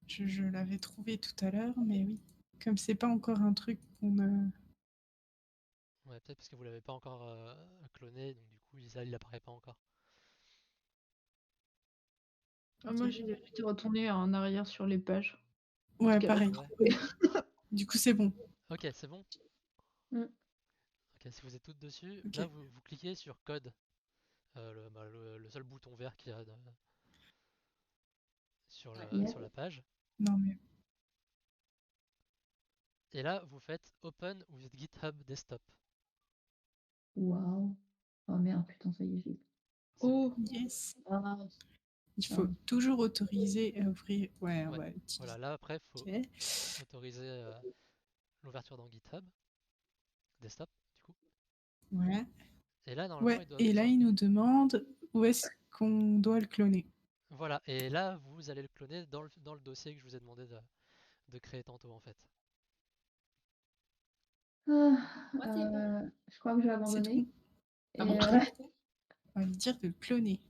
Je l'avais trouvé tout à l'heure, mais oui. Comme c'est pas encore un truc qu'on a. Ouais, peut-être parce que vous l'avez pas encore cloné, donc du coup, il apparaît pas encore. Ah, moi, j'étais retournée en arrière sur les pages. Ouais, Parce pareil. Ouais. Du coup, c'est bon. Ok, c'est bon. Mm. Ok, si vous êtes toutes dessus, Ok. là vous cliquez sur code, le seul bouton vert qu'il y a sur la page. Non, mais. Et là, vous faites Open with GitHub Desktop. Waouh. Oh merde, putain, ça y est, j'ai. C'est bon. Oh, yes. Ah, Il faut toujours autoriser à ouvrir. Ouais, on Ouais. va utiliser. Voilà, là après, il faut Ok. autoriser l'ouverture dans GitHub Desktop, du coup. Ouais. Et là, normalement, Ouais. Et là, il nous demande où est-ce qu'on doit le cloner. Voilà, et là, vous allez le cloner dans le dossier que je vous ai demandé de créer tantôt, en fait. Je crois que je vais C'est abandonner. tout. Et Ah bon? On va lui dire de le cloner.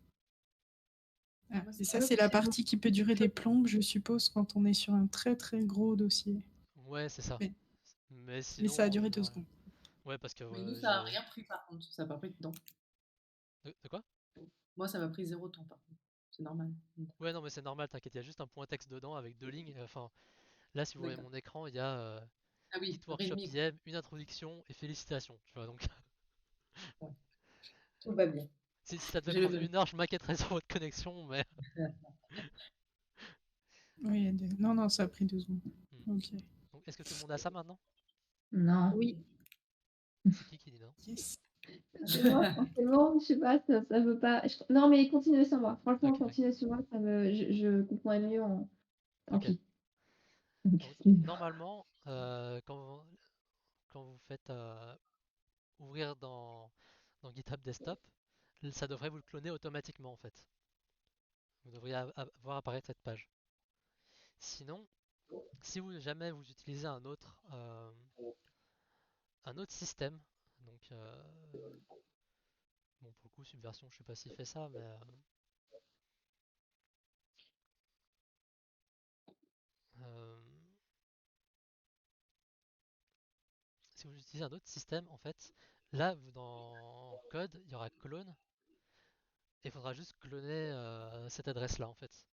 Ah, et ça, Ouais, c'est la c'est bon. partie qui peut durer des plombes, je suppose, quand on est sur un très très gros dossier. Ouais, c'est ça. Oui. Mais Mais ça a sinon, duré 2 ouais. secondes. Ouais, parce que Mais nous, ça a rien pris par contre. Ça n'a pas pris de temps. De quoi? Moi, ça m'a pris 0 temps par contre. C'est normal. Ouais, non, mais c'est normal, t'inquiète, il y a juste un point texte dedans avec 2 lignes. Enfin, là, si vous voyez D'accord. mon écran, il y a Ah oui, Git Workshop README, quoi. IM, une introduction et félicitations. Tu vois, donc Ouais. Tout va bien. si ça devait J'ai le prendre même. 1 heure, je m'inquiéterais sur votre connexion, mais. Oui, non, non, ça a pris 2 secondes. Hmm. Ok. Donc, est-ce que tout le monde a ça maintenant? Non. Oui. C'est qui dit non? Yes. C'est moi, forcément, je sais pas, ça veut pas. Non, mais continuez sans moi. Franchement, Ok, continuez sur moi, je comprends mieux en. Tant ok. pis. Donc, normalement, quand vous faites ouvrir dans GitHub Desktop, ça devrait vous le cloner automatiquement en fait. Vous devriez voir apparaître cette page. Sinon, si jamais vous utilisez un autre système, donc bon pour le coup Subversion, je sais pas s'il fait ça, mais euh, si vous utilisez un autre système, en fait, là dans code, il y aura clone et il faudra juste cloner cette adresse-là en fait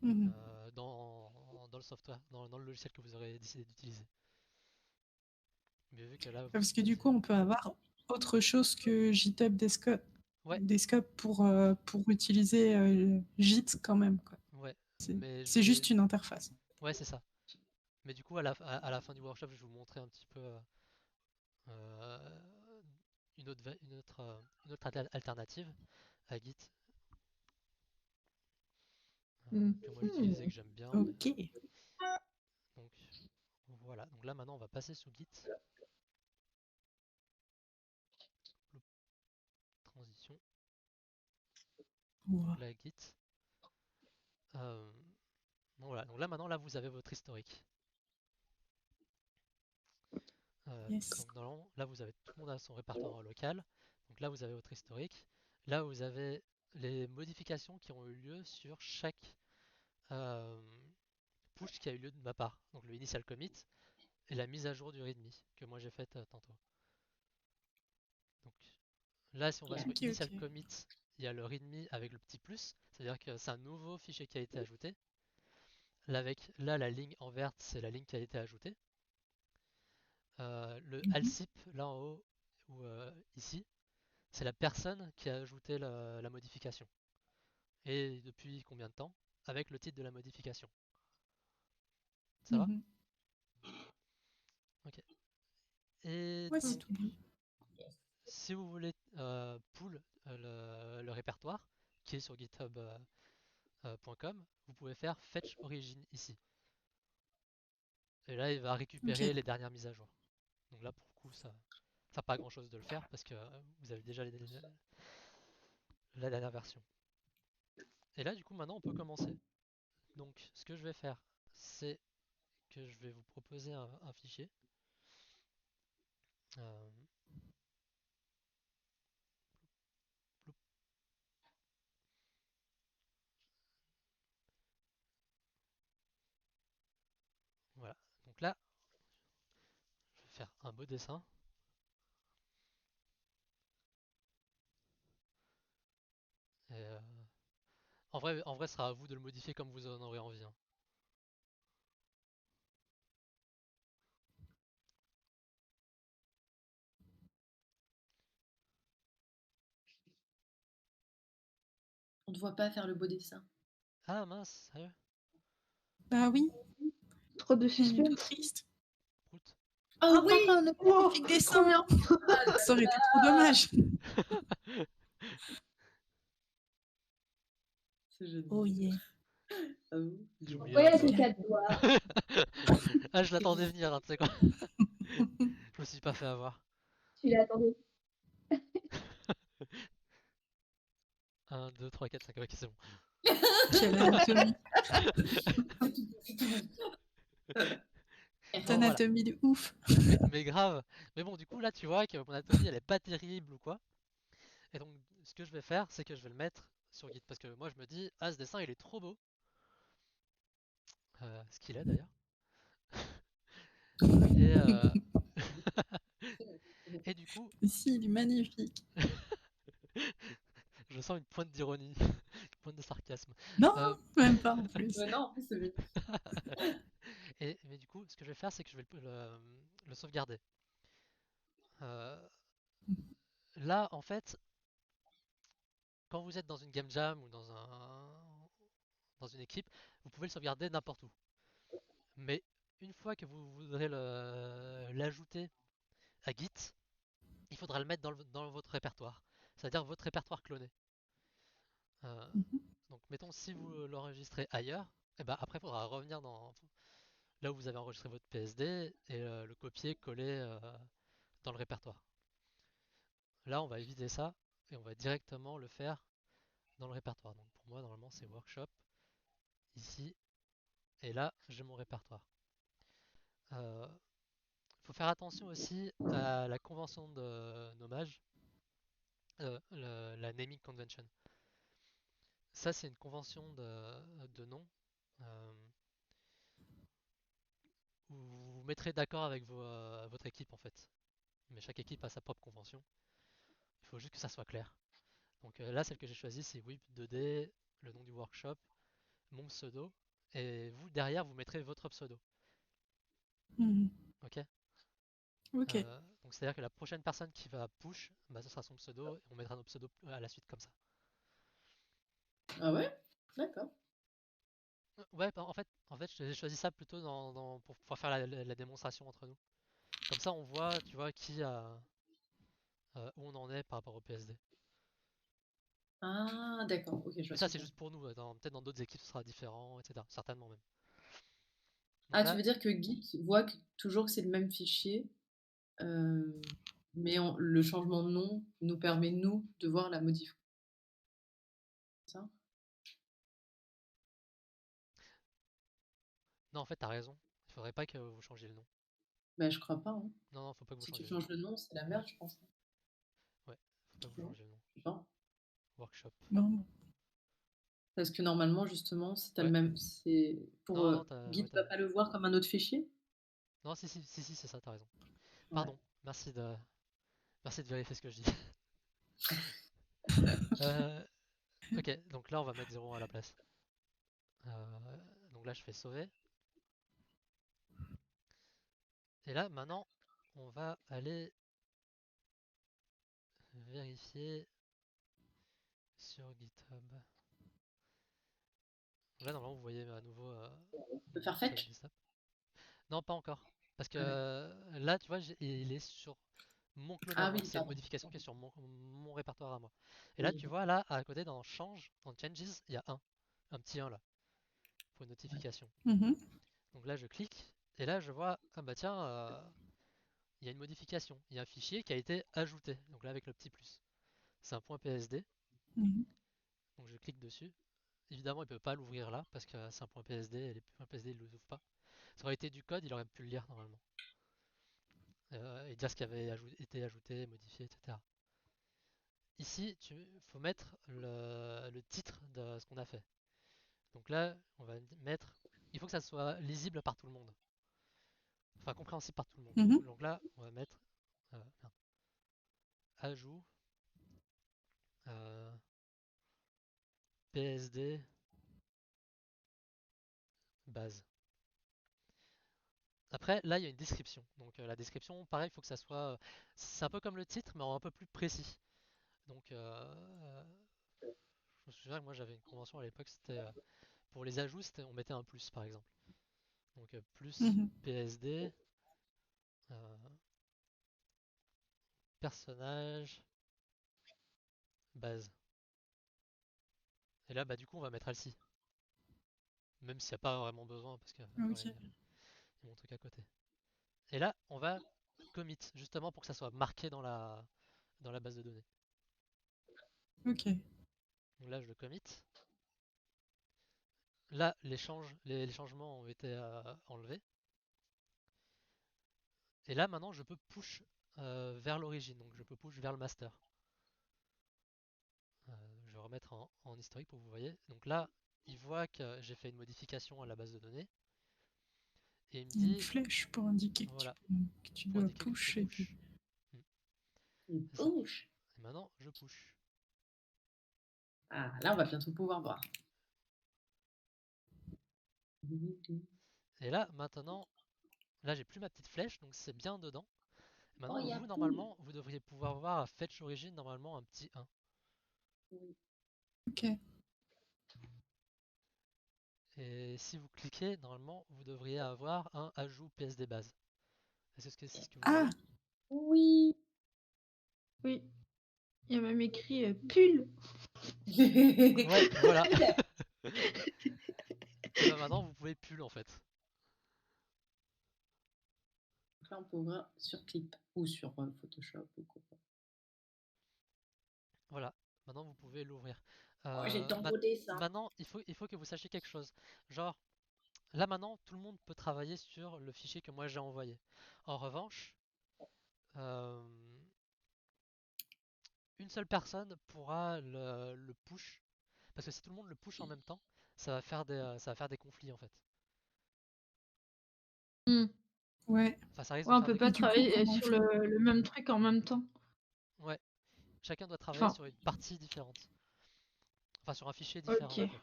Mhm. dans le software, dans le logiciel que vous aurez décidé d'utiliser. Mais vu que là, Parce que du coup, on peut avoir autre chose que GitHub ouais, Desktop pour utiliser Git quand même, quoi. ouais, C'est mais je c'est vais, juste une interface. ouais, c'est ça. Mais du coup, à la fin du workshop, je vais vous montrer un petit peu euh, une autre alternative à Git que moi j'utilise et que j'aime bien. Ok. Donc voilà. Donc là maintenant, on va passer sous Git. Transition. Wow. Donc là, Git. Euh, donc voilà. Donc là maintenant, là vous avez votre historique. Yes. Donc normalement, là vous avez tout le monde a son répertoire local. Donc là vous avez votre historique. Là vous avez les modifications qui ont eu lieu sur chaque euh, push qui a eu lieu de ma part. Donc le initial commit et la mise à jour du readme que moi j'ai faite tantôt. Donc là, si on va sur Ok, initial ok. commit, il y a le readme avec le petit plus, c'est-à-dire que c'est un nouveau fichier qui a été ajouté. Là, là la ligne en verte, c'est la ligne qui a été ajoutée. Le Mhm. alsip, là en haut, ou ici, c'est la personne qui a ajouté la modification. Et depuis combien de temps? Avec le titre de la modification. Ça va? Mhm. Ok. Et Ouais, c'est donc, tout bon. si vous voulez pull le répertoire, qui est sur github.com, vous pouvez faire fetch origin ici. Et là, il va récupérer Ok. les dernières mises à jour. Donc là, pour le coup, ça n'a pas grand chose de le faire parce que vous avez déjà la dernière version. Et là, du coup, maintenant, on peut commencer. Donc, ce que je vais faire, c'est que je vais vous proposer un fichier. Euh, ploup, voilà. Donc là, je vais faire un beau dessin. Et, en vrai, ce sera à vous de le modifier comme vous en aurez envie, hein. On ne voit pas faire le beau dessin. Ah mince, sérieux? Bah oui, Trop de on est tout suspense. triste. Prout. Ah Oh, oui! papa, un Oh, magnifique trop dessin. bien. Ça aurait été trop dommage. C'est génial. Oh yeah. Ah oui, il est J'ai beau. oublié Ouais, un tes mot. 4 doigts. Ah, je l'attendais venir, hein, tu sais quoi. Je me suis pas fait avoir. Tu l'attendais. 1, 2, 3, 4, 5, ok, c'est bon. Quelle anatomie. C'est tout bon. Non, voilà. Anatomie de ouf. Mais grave. Mais bon, du coup, là, tu vois que mon anatomie, elle est pas terrible ou quoi. Et donc, ce que je vais faire, c'est que je vais le mettre sur Git. Parce que moi, je me dis, ah, ce dessin, il est trop beau. Ce qu'il est d'ailleurs. Et, et du coup, Si, il est magnifique. je sens une pointe d'ironie, une pointe de sarcasme. Non, Euh, même pas en plus. Non, en plus, c'est bien. mais du coup, ce que je vais faire, c'est que je vais le sauvegarder. Euh, Là, en fait, quand vous êtes dans une game jam ou dans une équipe, vous pouvez le sauvegarder n'importe où. Mais une fois que vous voudrez l'ajouter à Git, il faudra le mettre dans votre répertoire, c'est-à-dire votre répertoire cloné. Euh, Mhm. donc, mettons, si vous l'enregistrez ailleurs, et ben après, il faudra revenir là où vous avez enregistré votre PSD et le copier, coller dans le répertoire. Là, on va éviter ça et on va directement le faire dans le répertoire. Donc, pour moi, normalement, c'est workshop ici et là, j'ai mon répertoire. Il faut faire attention aussi à la convention de nommage, la naming convention. Ça, c'est une convention de nom euh, où vous vous mettrez d'accord avec votre équipe en fait. Mais chaque équipe a sa propre convention. Il faut juste que ça soit clair. Donc là, celle que j'ai choisie, c'est WIP 2D, le nom du workshop, mon pseudo, et vous derrière, vous mettrez votre pseudo. Mhm. Ok. Ok. Donc c'est-à-dire que la prochaine personne qui va push, bah, ce sera son pseudo et on mettra nos pseudos à la suite comme ça. Ah ouais? D'accord. Ouais, bah, en fait, j'ai choisi ça plutôt pour pouvoir faire la démonstration entre nous. Comme ça, on voit, tu vois, où on en est par rapport au PSD. Ah, d'accord. Ok, je Mais vois ça, ce que c'est tu veux juste dire. pour nous. Peut-être dans d'autres équipes, ce sera différent, etc. Certainement même. Donc Ah, tu là, veux dire que Git voit toujours que c'est le même fichier, euh, mais le changement de nom nous permet, nous, de voir la modif. C'est ça? non, en fait, t'as raison. Il faudrait pas que vous changiez le nom. Ben, je crois pas, hein. Non, non, faut pas que vous Si tu changiez le nom. changes le nom, c'est la Ouais, merde, je pense. ouais, faut pas que vous Non? changiez le nom. Je sais pas. Workshop. Bon. Parce que normalement, justement, si t'as le Ouais. même, c'est pour Non, non, Git ouais, va pas le voir comme un autre fichier? non, si, c'est ça, t'as raison. Ouais. Pardon. Merci de vérifier ce que je dis. Euh, ok, donc là, on va mettre 0 à la place. Donc là, je fais sauver. Et là, maintenant, on va aller vérifier sur GitHub. Là, normalement, vous voyez à nouveau On peut mon faire truc fetch? desktop. Non, pas encore. Parce que Ah, d'accord. là, tu vois, il est sur mon clone à Ah moi. oui, C'est une pardon. modification qui est sur mon répertoire à moi. Et là, Oui, tu vois, là, à côté, dans Change, dans Changes, il y a un petit 1 là, pour une notification. Mhm. Donc là, je clique, et là, je vois, ah bah tiens, il y a une modification. Il y a un fichier qui a été ajouté. Donc là, avec le petit plus. C'est un point PSD. Mhm. Donc je clique dessus. Évidemment, il ne peut pas l'ouvrir là parce que c'est un point PSD et les points PSD ne l'ouvrent pas. Ça aurait été du code, il aurait pu le lire normalement. Et dire ce qui avait été ajouté, modifié, etc. Ici, il faut mettre le titre de ce qu'on a fait. Donc là, on va mettre. Il faut que ça soit lisible par tout le monde. Enfin, compréhensible par tout le monde. Mhm. Donc là, on va mettre ajout euh, PSD base. Après, là, il y a une description. Donc la description, pareil, il faut que ça soit. C'est un peu comme le titre, mais un peu plus précis. Donc, je me souviens que moi j'avais une convention à l'époque, c'était pour les ajouts, on mettait un plus par exemple. Donc plus Mhm. PSD, euh, personnage, base. Et là, bah du coup, on va mettre Alcy. Même s'il n'y a pas vraiment besoin, parce que voilà, Ok. il y a mon truc à côté. Et là, on va commit, justement pour que ça soit marqué dans la base de données. Ok. Donc là, je le commit. Là, les changements ont été enlevés. Et là, maintenant, je peux push vers l'origine, donc je peux push vers le master. Je vais remettre en historique pour que vous voyez. Donc là, il voit que j'ai fait une modification à la base de données. Et il me Il y a une dit, flèche pour indiquer voilà, que tu pour dois indiquer que tu push et puis. push. Une C'est ça. push. Et maintenant, je push. Ah, là, on va bientôt pouvoir voir. Et là, maintenant, là, j'ai plus ma petite flèche, donc c'est bien dedans. Et Oh, maintenant, il y a vous, poule. normalement, vous devriez pouvoir voir à fetch origin, normalement, un petit 1. Ok. Et si vous cliquez, normalement, vous devriez avoir un ajout PSD base. Est-ce que c'est ce que vous Ah, voyez? Oui. Oui. Il y a même écrit pull. Ouais, voilà. Pull. Et bah maintenant, vous pouvez pull en fait. Donc là, on peut ouvrir sur Clip ou sur Photoshop ou quoi. Voilà, maintenant vous pouvez l'ouvrir. Oh, j'ai tant beau dessin. Maintenant, il faut que vous sachiez quelque chose. Genre, là maintenant, tout le monde peut travailler sur le fichier que moi j'ai envoyé. En revanche, euh, une seule personne pourra le push. Parce que si tout le monde le push en même temps, ça va faire des conflits en fait. Hmm. ouais. Enfin, ça risque Ouais, de on faire peut des pas Du conflits. coup, travailler comment on sur fait? le même truc en même temps. Ouais, chacun doit travailler Enfin, sur une partie différente. Enfin, sur un fichier différent en ok. fait.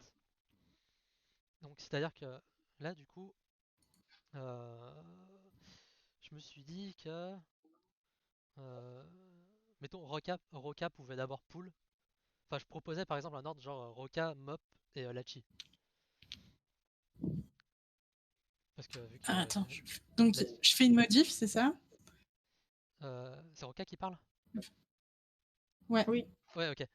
Donc, c'est-à-dire que là, du coup, euh, je me suis dit que, euh, mettons, Roca pouvait d'abord pull. Enfin, je proposais par exemple un ordre genre Roca, Mop et Lachi. Parce que vu que Ah, attends. Donc, la- je fais une modif, c'est ça? c'est Roca qui parle? Ouais. Oui. Ouais, ok.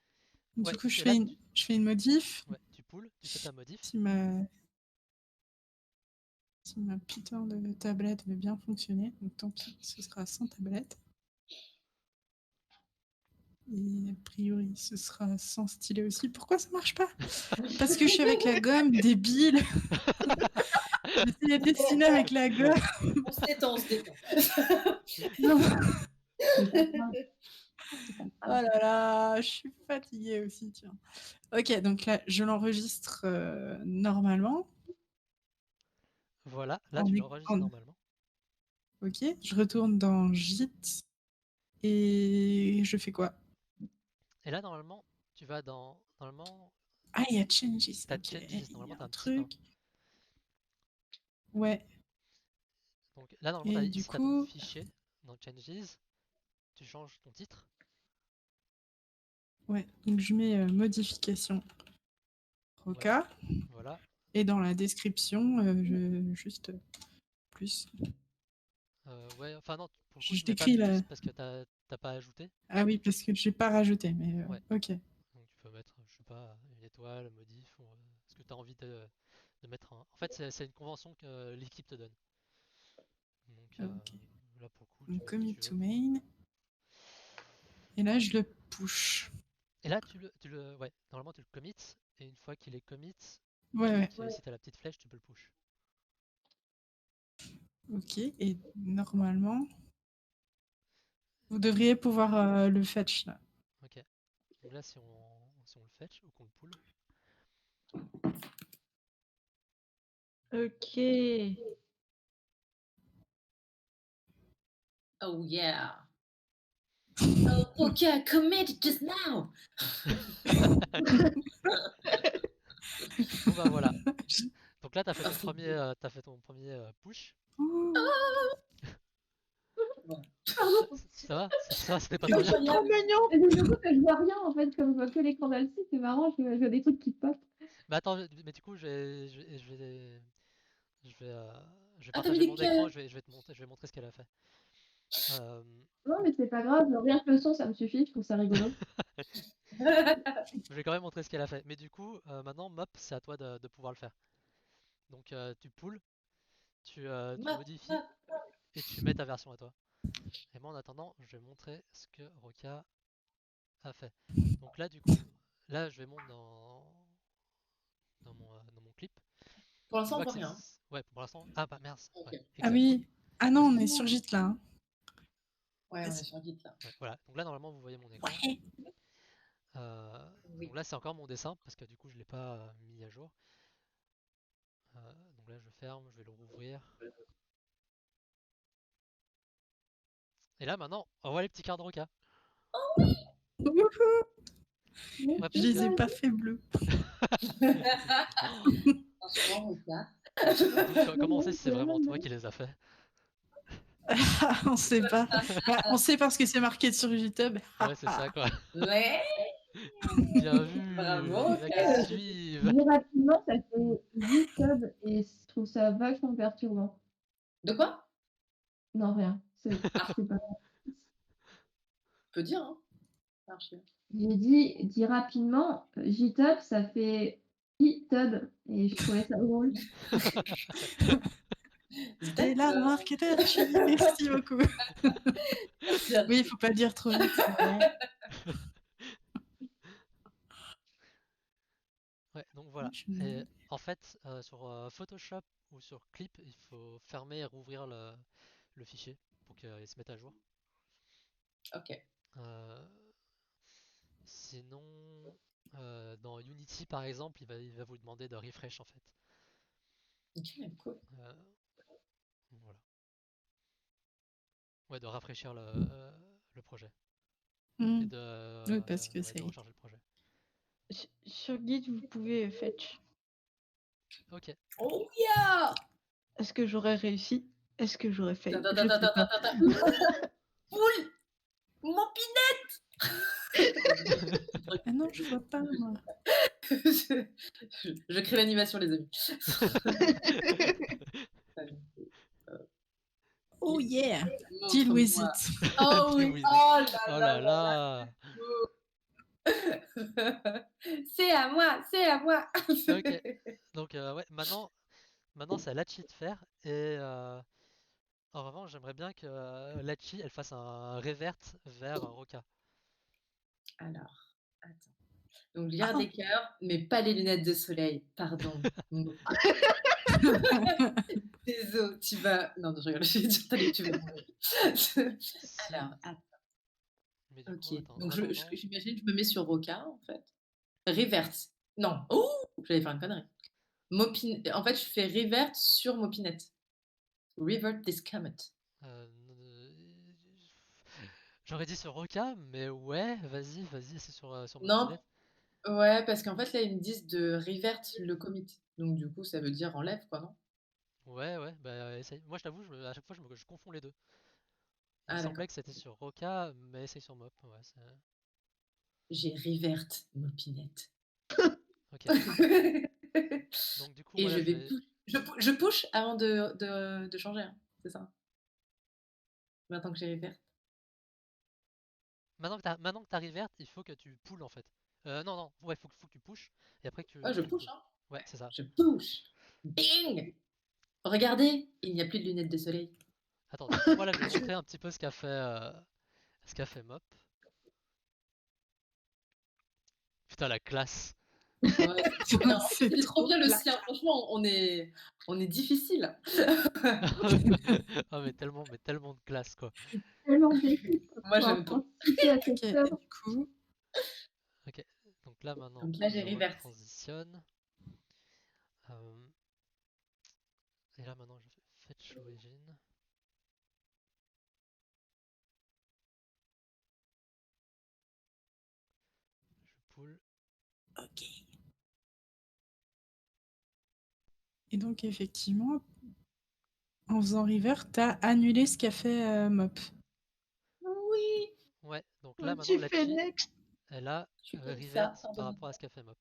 Du Ouais, coup, et là, je fais une modif. ouais, tu pull, tu fais ta modif. Si ma putain de tablette veut bien fonctionner, donc tant pis, ce sera sans tablette. Et a priori, ce sera sans stylet aussi. Pourquoi ça marche pas? Parce que je suis avec la gomme, débile. J'essayais de dessiner avec la gomme. On se détend, on se détend. Non. C'est pas grave. C'est pas Oh grave. là là, je suis fatiguée aussi, tiens. Ok, donc là, je l'enregistre normalement. Voilà, là tu l'enregistres normalement. Ok, je retourne dans Git et je fais quoi? Et là, normalement, tu vas dans. Normalement, Ah, il y a Changes. t'as Ok, Changes. il y Normalement, a t'as un un petit 1. truc. Ouais, Donc là, normalement, et du ici, t'as ton coup, fichier. Dans Changes, tu changes ton titre. ouais, donc je mets modification Roca. Voilà. Et dans la description, juste plus. Ouais, enfin non, pour le coup, Je tu mets pas décris la. plus parce que t'as pas ajouté. Ah oui, parce que j'ai pas rajouté, mais Ouais. ok. Donc tu peux mettre, je sais pas, une étoile, modif, ou ce que tu as envie de mettre. En fait, c'est une convention que l'équipe te donne. Donc Ok. là, pour le coup, tu Donc mets ce que commit tu to veux. main. Et là, je le push. Et là, ouais, normalement, tu le commits. Et une fois qu'il est commit, Ouais, ouais. si tu as la petite flèche, tu peux le push. Ok. Et normalement, vous devriez pouvoir le fetch là. Ok. Donc là, si on le fetch ou qu'on le pull, Ok. Oh yeah. Oh, okay, commit just now. bon bah voilà. Donc là, t'as fait ton premier push. Pardon. Ça va, c'était pas Et trop Oh, bien. c'est Trop mignon. Et surtout que je vois rien en fait, comme je vois que l'écran d'Alcy, c'est marrant, je vois des trucs qui pop. Mais attends, mais du coup, je vais, euh, je vais Ah, t'as mis partager des mon écran cœurs. et je vais montrer ce qu'elle a fait. Euh, Non, mais c'est pas grave, rien que le son, ça me suffit, je trouve ça rigolo. je vais quand même montrer ce qu'elle a fait. Mais du coup, maintenant, Mop, c'est à toi de pouvoir le faire. Donc tu pulls, tu Mop, modifies mop. et tu mets ta version à toi. Et moi, en attendant, je vais montrer ce que Roca a fait. Donc là, du coup, là, je vais monter dans mon clip. Pour Tu l'instant, on vois que voit rien. Ouais, pour l'instant. Ah bah merde. Ok. Ouais, Ah exact. oui. Ah non, on est sur Git là. Hein. Ouais, on est Vas-y. sur Git là. Ouais, voilà. Donc là, normalement, vous voyez mon écran. Ouais. Oui. Donc là, c'est encore mon dessin parce que du coup, je l'ai pas mis à jour. Donc là, je ferme, je vais le rouvrir. Et là maintenant, on voit les petits cœurs de Roca. Wouhou, Ouais, je parce les ai que. pas fait bleus. Franchement, Roca. Comment on sait si c'est vraiment toi qui les as fait? On sait pas. Bah, on sait parce que c'est marqué sur YouTube. Ouais, c'est ça quoi. Ouais, Bien vu, bravo, les mecs qui Roca. suivent. Dis rapidement, ça fait J-Tub et je trouve ça vachement perturbant. De quoi? Non, rien. Ah, C'est pas. je peux dire, hein. Archi. J'ai dit rapidement, J-Tub, ça fait J-Tub et je trouvais ça drôle. C'est la D'accord. remarque d'Archie. Merci beaucoup. Merci, Oui, il faut pas le dire trop vite. C'est vrai. Ouais, donc voilà. Et en fait, sur Photoshop ou sur Clip, il faut fermer et rouvrir le fichier pour qu'il se mette à jour. Ok. Euh, Sinon, dans Unity par exemple, il va vous demander de refresh en fait. Ok, cool. Euh, voilà. Ouais, de rafraîchir le projet. Et Mm. Oui, parce que ouais, ça de y est. recharger le projet. Sur Git, vous pouvez fetch. Ok. Oh yeah! Est-ce que j'aurais réussi? Est-ce que j'aurais failli? Attends, Je attends, sais attends, pas. attends, attends. Poule! Mon pinette! Ah non, je vois pas, moi. Je crée l'animation, les amis. Oh yeah! Deal with Montre-moi. it. Oh Deal oui, with it. oh Oh là là là là! là. C'est à moi, c'est à moi. Ok. Donc ouais, maintenant c'est à Lachi de faire. Et en revanche, j'aimerais bien que Lachi elle fasse un revert vers Roca. Alors, attends. Donc, je Ah, garde les cœurs, mais pas les lunettes de soleil. Pardon. Désolé, tu vas. Non, non, je rigole, je vais dire, tu vas mourir. Si. Alors, attends. Mais du coup, Ok. attends, en Donc, attendant. j'imagine, je me mets sur Roca, en fait. Revert. Non. Oh! J'allais faire une connerie. En fait, je fais revert sur Mopinette. Revert this comet. euh, J'aurais dit sur Roca, mais ouais, vas-y, c'est sur Non, Mopinette. ouais, parce qu'en fait, là, ils me disent de revert le commit. Donc, du coup, ça veut dire enlève, quoi, non? Ouais, bah essaye. Moi, je t'avoue, à chaque fois, je confonds les deux. Il me Ah, semblait d'accord. que c'était sur Roca, mais essaye sur Mop. Ouais, J'ai revert Mopinette. ok. Donc, du coup, Et moi je là, je vais vais. je push avant de changer, hein. C'est ça. Maintenant que j'ai revert. Maintenant que t'as revert, il faut que tu pulls en fait. Non, ouais, faut que tu pushes et après que Ah, je tu push, pulls. hein. Ouais, c'est ça. Je push. Bing! Regardez, il n'y a plus de lunettes de soleil. Attends, du coup, moi là, je vais montrer un petit peu ce qu'a fait Mop. Putain, la classe. Ouais, c'est trop bien. En fait, c'est il est trop trop bien le plat. sien. Franchement, on est difficile. Ah, mais tellement de classe quoi. Tellement d'écoute pour Moi, pouvoir j'aime trop. participer à Ok, cette et œuvre. du coup, Ok, donc là maintenant, Donc là, j'ai je revert. retransitionne. Euh, et là maintenant, je fais fetch origin. Je pull. ok. Et donc, effectivement, en faisant revert, t'as annulé ce qu'a fait Mop. Oui, Ouais, donc là maintenant, Tu fais Lachi, next. elle a je suis comme revert ça. par rapport à ce qu'a fait Mop.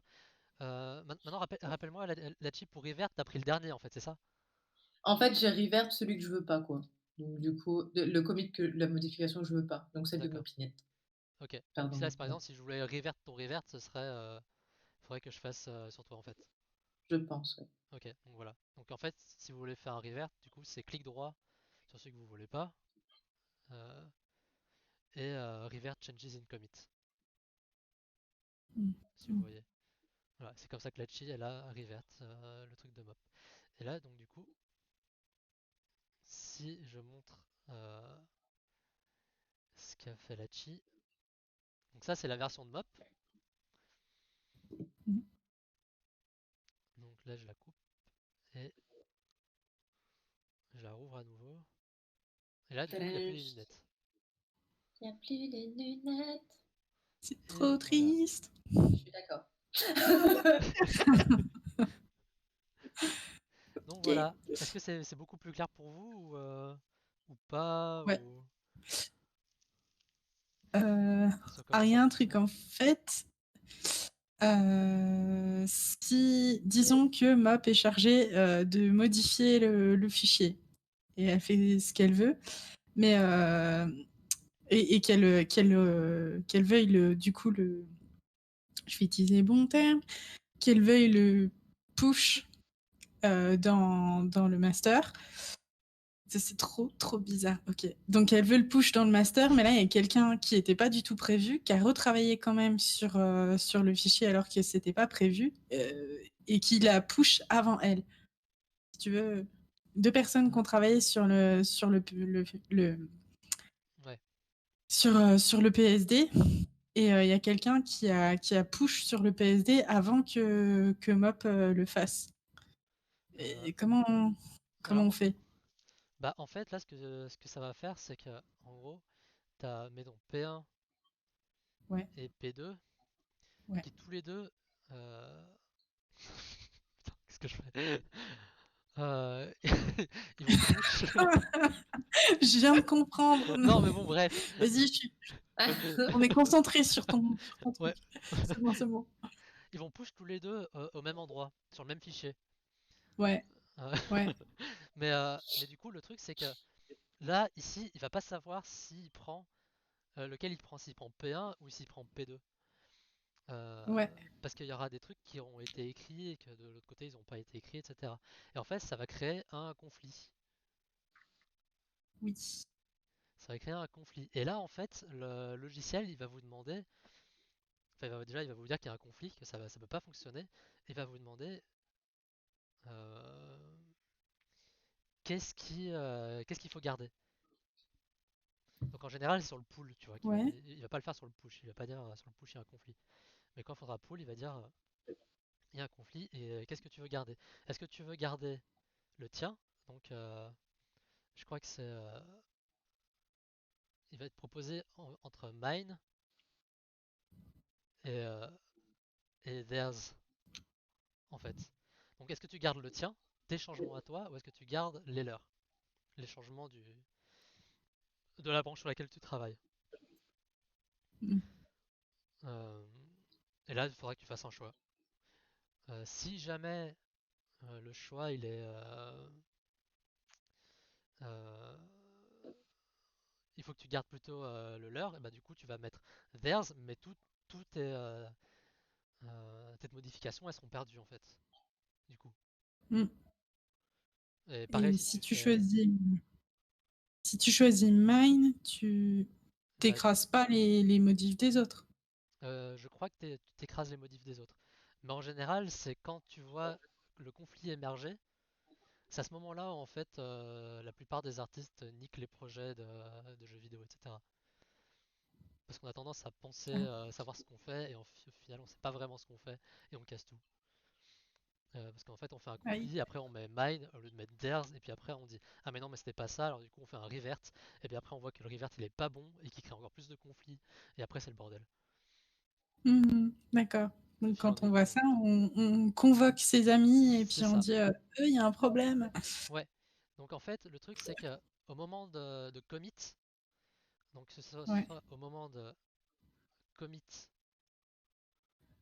Maintenant, rappelle-moi, Lachi pour revert, t'as pris le dernier en fait, c'est ça? En fait, j'ai revert celui que je veux pas, quoi. Donc, du coup, le commit la modification que je veux pas. Donc, celle de D'accord. Mopinette. Ok. Donc Pardon. là, par exemple, si je voulais revert ton revert, ce serait, faudrait que je fasse sur toi en fait. Je pense, ouais. Ok, donc voilà. Donc en fait, si vous voulez faire un revert, du coup, c'est clic droit sur celui que vous voulez pas euh, et revert changes in commit, Mm. si vous voyez. Voilà, c'est comme ça que Lachi elle a revert le truc de mop. Et là, donc du coup, si je montre ce qu'a fait Lachi, donc ça c'est la version de mop. Mm. Donc là, je la coupe et je la rouvre à nouveau. Et là, du coup, il n'y a plus les Tadam. lunettes. Il n'y a plus les lunettes. C'est Et trop voilà. triste. Je suis d'accord. Donc Ok. voilà. Est-ce que c'est beaucoup plus clair pour vous ou pas Ouais. ou ça Ah, commence il y à a un comprendre? truc en fait. Si, disons que Mop est chargée de modifier le fichier et elle fait ce qu'elle veut, mais et qu'elle veuille du coup je vais utiliser les bons termes, qu'elle veuille le push dans le master. Ça, c'est trop bizarre. Ok. Donc elle veut le push dans le master, mais là il y a quelqu'un qui n'était pas du tout prévu, qui a retravaillé quand même sur le fichier alors que c'était pas prévu, et qui la push avant elle. Si tu veux, deux personnes qui ont travaillé sur le Ouais. sur le PSD, et il y a quelqu'un qui a push sur le PSD avant que Mop le fasse. Euh, Et comment alors, on fait? bah en fait là ce que ça va faire c'est que en gros t'as mettons P1 Ouais, et P2 ouais. qui tous les deux putain, qu'est-ce que je fais? Ils vont push. Je viens de comprendre. Non mais bon bref. Vas-y, on est concentré sur ton Ouais. truc. C'est bon, c'est bon. Ils vont push tous les deux au même endroit, sur le même fichier. Ouais, Euh, ouais, mais du coup le truc c'est que là ici il va pas savoir s'il prend lequel il prend, s'il prend P1 ou s'il prend P2. ouais. Parce qu'il y aura des trucs qui ont été écrits et que de l'autre côté ils n'ont pas été écrits, etc. Et en fait ça va créer un conflit. Oui. Ça va créer un conflit. Et là en fait le logiciel il va vous demander, enfin déjà il va vous dire qu'il y a un conflit, que ça peut pas fonctionner, et il va vous demander euh, qu'est-ce qu'il faut garder. Donc en général c'est sur le pull, tu vois, Ouais. il va pas le faire sur le push, il va pas dire sur le push il y a un conflit. Mais quand il faudra pull, il va dire il y a un conflit et qu'est-ce que tu veux garder? Est-ce que tu veux garder le tien? Donc je crois que il va être proposé entre mine et, euh, et theirs en fait. Donc est-ce que tu gardes le tien, tes changements à toi, ou est-ce que tu gardes les leurs, les changements de la branche sur laquelle tu travailles? Mm. Euh, et là il faudra que tu fasses un choix. Si jamais le choix il est euh, il faut que tu gardes plutôt le leur, et bah du coup tu vas mettre theirs, mais tout tes modifications elles seront perdues en fait, du coup. Mm. Et pareil Et si tu fais. si tu choisis mine, tu Bah, t'écrases pas les modifs des autres. je crois que tu t'écrases les modifs des autres. Mais en général, c'est quand tu vois le conflit émerger, c'est à ce moment-là en fait la plupart des artistes niquent les projets de jeux vidéo, etc. Parce qu'on a tendance à penser Ah, savoir ce qu'on fait et au final on sait pas vraiment ce qu'on fait et on casse tout. Parce qu'en fait on fait un aïe. conflit, après on met mine au lieu de mettre theirs, et puis après on dit ah mais non mais c'était pas ça, alors du coup on fait un revert, et puis après on voit que le revert il est pas bon et qui crée encore plus de conflits, et après c'est le bordel. Mhm. D'accord. De Donc fil en quand on voit aiguille. ça, on convoque ses amis et C'est puis on ça. dit il y a un problème. Ouais. Donc en fait le truc c'est que au moment de commit, donc que ce Ouais. soit au moment de commit,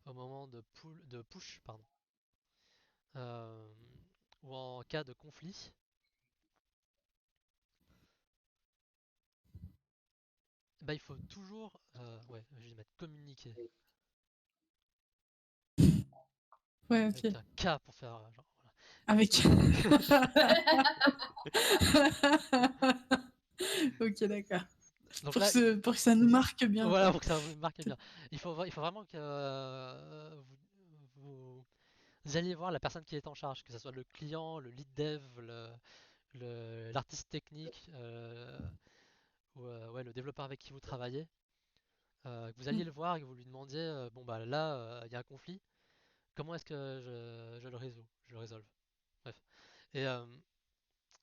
au moment de push, pardon, euh, ou en cas de conflit, bah il faut toujours, ouais, je vais mettre communiquer Ouais, ok. avec un K pour faire genre voilà. Avec. Ok, d'accord. Donc là, Pour que ça nous marque bien, voilà quoi. pour que ça vous marque bien. Il faut vraiment que vous alliez voir la personne qui est en charge, que ce soit le client, le lead dev, l'artiste technique ou ouais, le développeur avec qui vous travaillez. Que vous Mm. alliez le voir et que vous lui demandiez bon bah là il y a un conflit, comment est-ce que je le résous, je le résolve. Bref. Et, euh,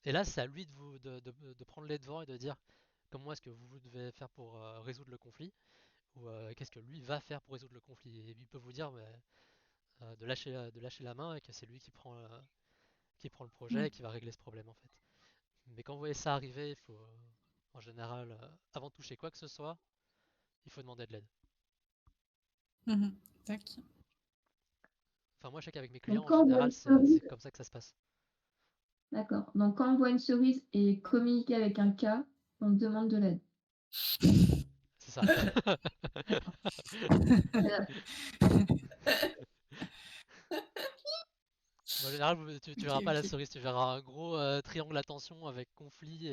et là c'est à lui de prendre les devants et de dire comment est-ce que vous devez faire pour résoudre le conflit, ou qu'est-ce que lui va faire pour résoudre le conflit. Et il peut vous dire de lâcher la main et que c'est lui qui prend le projet et Mm. qui va régler ce problème en fait. Mais quand vous voyez ça arriver, il faut en général, avant de toucher quoi que ce soit, il faut demander de l'aide. Mhm. Tac. Enfin, moi, je sais qu'avec mes clients, Donc en quand on voit général, une c'est cerise, comme ça que ça se passe. d'accord. Donc quand on voit une cerise et communiquer avec un cas, on demande de l'aide. C'est ça. Voilà. En général, tu Ok, verras pas la ok. cerise, tu verras un gros triangle à tension avec conflit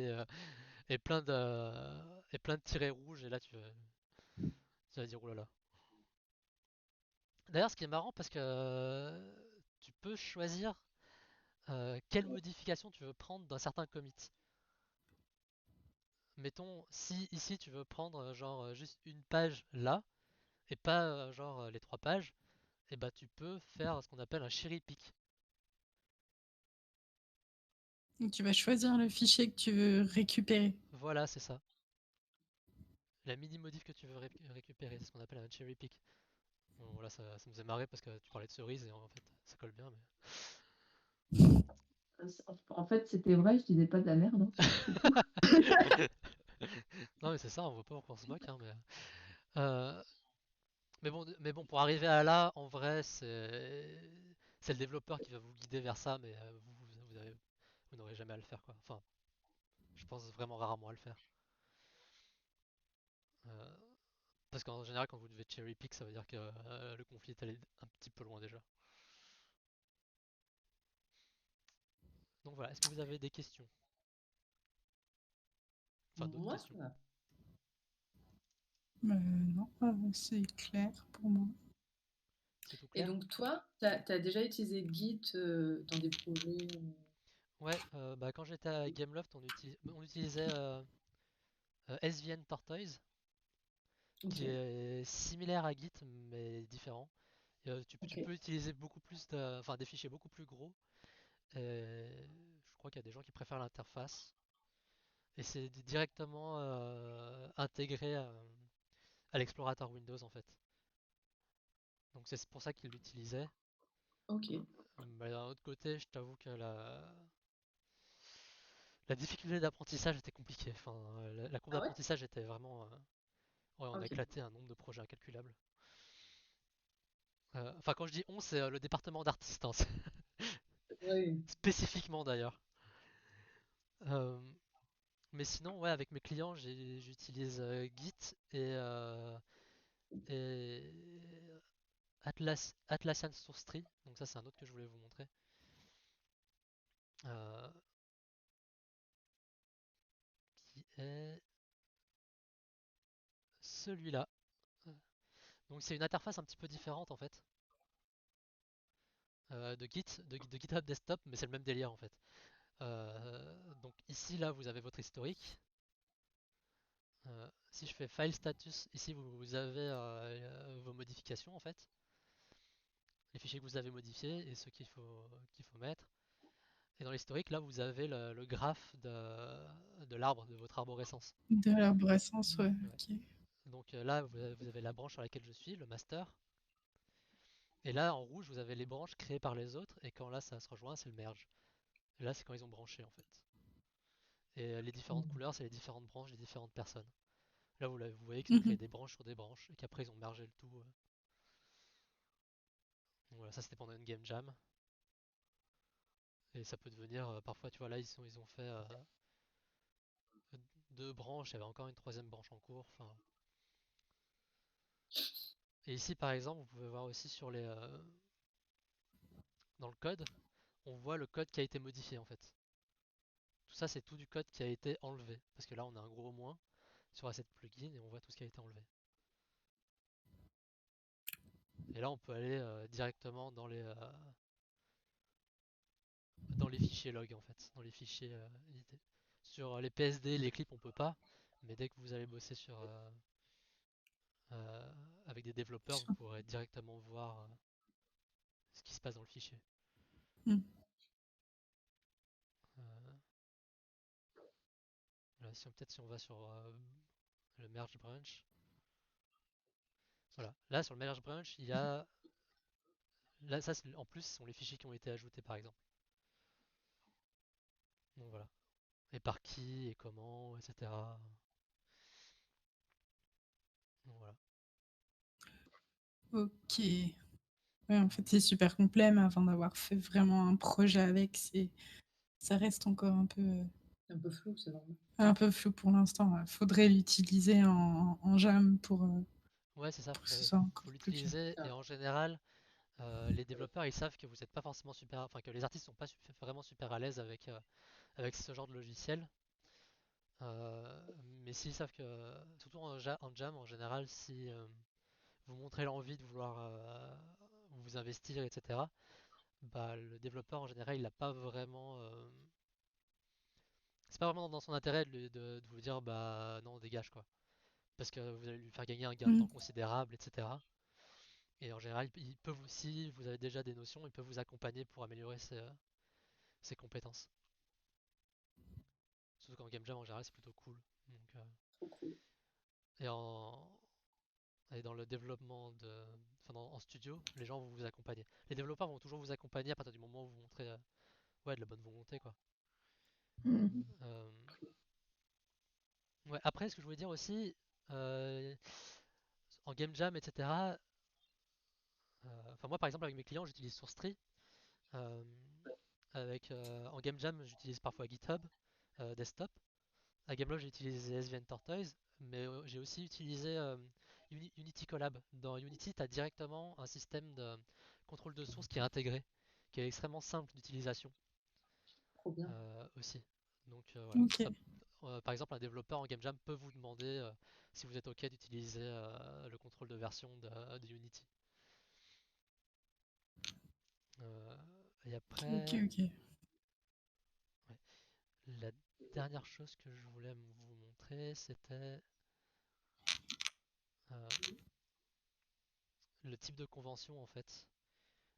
et plein de tirets rouges. Et là, tu vas dire, oh là là. D'ailleurs, ce qui est marrant, parce que tu peux choisir quelle modification tu veux prendre dans certains commits. Mettons, si ici tu veux prendre juste une page là, et pas les 3 pages, et bah tu peux faire ce qu'on appelle un cherry pick. Donc, tu vas choisir le fichier que tu veux récupérer. Voilà, c'est ça. La mini modif que tu veux récupérer, c'est ce qu'on appelle un cherry pick. Bon, voilà, ça me faisait marrer parce que tu parlais de cerises et en fait ça colle bien. En fait, c'était vrai, je disais pas de la merde, hein. Non mais c'est ça, on voit pas pourquoi on se moque, hein, euh, mais bon, pour arriver à là, en vrai, c'est le développeur qui va vous guider vers ça, mais vous n'aurez jamais à le faire quoi. Enfin, je pense vraiment rarement à le faire. Euh, Parce qu'en général, quand vous devez cherry pick, ça veut dire que le conflit est allé un petit peu loin déjà. Donc voilà, est-ce que vous avez des questions? Enfin, d'autres Moi, ça questions? va. Non, c'est clair pour moi. C'est tout Et clair? donc, toi, tu as déjà utilisé Git dans des projets Ouais, bah, quand j'étais à Gameloft, on utilisait SVN Tortoise, Ok, qui est similaire à Git, mais différent. Et, tu ok. peux utiliser beaucoup plus enfin, des fichiers beaucoup plus gros. Et je crois qu'il y a des gens qui préfèrent l'interface. Et c'est directement intégré à l'explorateur Windows en fait. Donc c'est pour ça qu'ils l'utilisaient. Ok. Mais d'un autre côté, je t'avoue que la difficulté d'apprentissage était compliquée. Enfin, la courbe Ah ouais? d'apprentissage était vraiment. Ouais, on a Ok. éclaté un nombre de projets incalculable. Enfin, quand je dis on, c'est le département d'artistes, hein, Oui. spécifiquement d'ailleurs. Euh, mais sinon, ouais, avec mes clients, j'utilise Git et Atlassian Source Tree. Donc ça, c'est un autre que je voulais vous montrer. Euh, qui est celui-là. Donc c'est une interface un petit peu différente en fait de GitHub Desktop, mais c'est le même délire en fait. Donc ici là vous avez votre historique. Si je fais File Status, ici vous avez vos modifications en fait, les fichiers que vous avez modifiés et ceux qu'il faut mettre. Et dans l'historique là vous avez le graphe de l'arbre, de votre arborescence. De l'arborescence, ouais, Ouais. ok. Donc là vous avez la branche sur laquelle je suis, le master. Et là en rouge vous avez les branches créées par les autres et quand là ça se rejoint c'est le merge. Et là c'est quand ils ont branché en fait. Et les différentes couleurs c'est les différentes branches des différentes personnes. Là vous voyez qu'ils ont créé Mhm. des branches sur des branches et qu'après ils ont mergé le tout. Donc voilà, ça c'était pendant une game jam. Et ça peut devenir, parfois tu vois là ils ont fait 2 branches, il y avait encore une troisième branche en cours. Enfin, et ici par exemple vous pouvez voir aussi dans le code, on voit le code qui a été modifié en fait. Tout ça c'est tout du code qui a été enlevé. Parce que là on a un gros moins sur Asset Plugin et on voit tout ce qui a été enlevé. Et là on peut aller directement dans les fichiers log en fait, dans les fichiers édités. Sur les PSD, les clips on peut pas, mais dès que vous allez bosser euh, avec des développeurs, vous pourrez directement voir ce qui se passe dans le fichier. Mhm. Euh, Voilà, peut-être si on va sur le merge branch. Voilà, là sur le merge branch, il y a. Là, ça, en plus, ce sont les fichiers qui ont été ajoutés par exemple. Donc voilà. Et par qui, et comment, etc. Donc voilà. Ok. Ouais, en fait, c'est super complet, mais avant d'avoir fait vraiment un projet avec, ça reste encore Un peu flou, c'est normal. un peu flou pour l'instant. Faudrait l'utiliser en Jam pour Ouais, c'est ça, que ce soit encore faut plus clair. l'utiliser et en général, les développeurs ils savent que vous n'êtes pas forcément super, enfin que les artistes sont pas vraiment super à l'aise avec ce genre de logiciel. Mais s'ils savent que, surtout en Jam en général, si vous montrez l'envie de vouloir vous investir, etc., bah, le développeur en général il n'a pas vraiment. C'est pas vraiment dans son intérêt de vous dire bah non, dégage quoi. Parce que vous allez lui faire gagner un gain de temps considérable, etc. Et en général, il peut vous, si vous avez déjà des notions, il peut vous accompagner pour améliorer ses compétences. Surtout qu'en game jam, en général, c'est plutôt cool. Donc, Trop cool. et, en, et dans le développement en studio, les gens vont vous accompagner. Les développeurs vont toujours vous accompagner à partir du moment où vous montrez ouais, de la bonne volonté, quoi. Euh, ouais, après, ce que je voulais dire aussi, euh, en game jam, etc. Enfin, moi, par exemple, avec mes clients, j'utilise SourceTree. Euh, en game jam, j'utilise parfois GitHub Desktop. À Gameloft, j'ai utilisé SVN Tortoise, mais j'ai aussi utilisé Unity Collab. Dans Unity, tu as directement un système de contrôle de source qui est intégré, qui est extrêmement simple d'utilisation Trop bien. aussi. Donc voilà. Ok. Par exemple, un développeur en Game Jam peut vous demander si vous êtes OK d'utiliser le contrôle de version de Unity. Et Ok, après, ok. ouais, la dernière chose que je voulais vous montrer, c'était euh, le type de convention en fait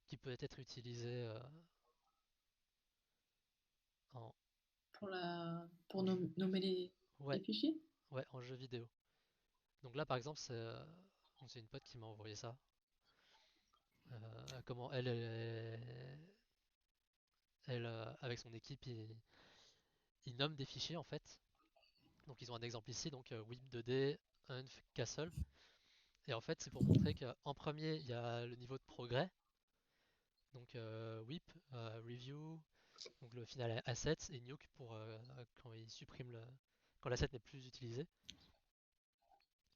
qui peut être utilisé en, Pour en jeu. nommer les Ouais, fichiers? ouais, en jeu vidéo. Donc là, par exemple, c'est une pote qui m'a envoyé ça. Comment avec son équipe, ils nomment des fichiers en fait. Donc ils ont un exemple ici, donc whip 2D, unf, castle. Et en fait, c'est pour montrer qu'en premier, il y a le niveau de progrès. Donc whip, review, donc le final asset, et nuke pour quand il supprime quand l'asset n'est plus utilisé.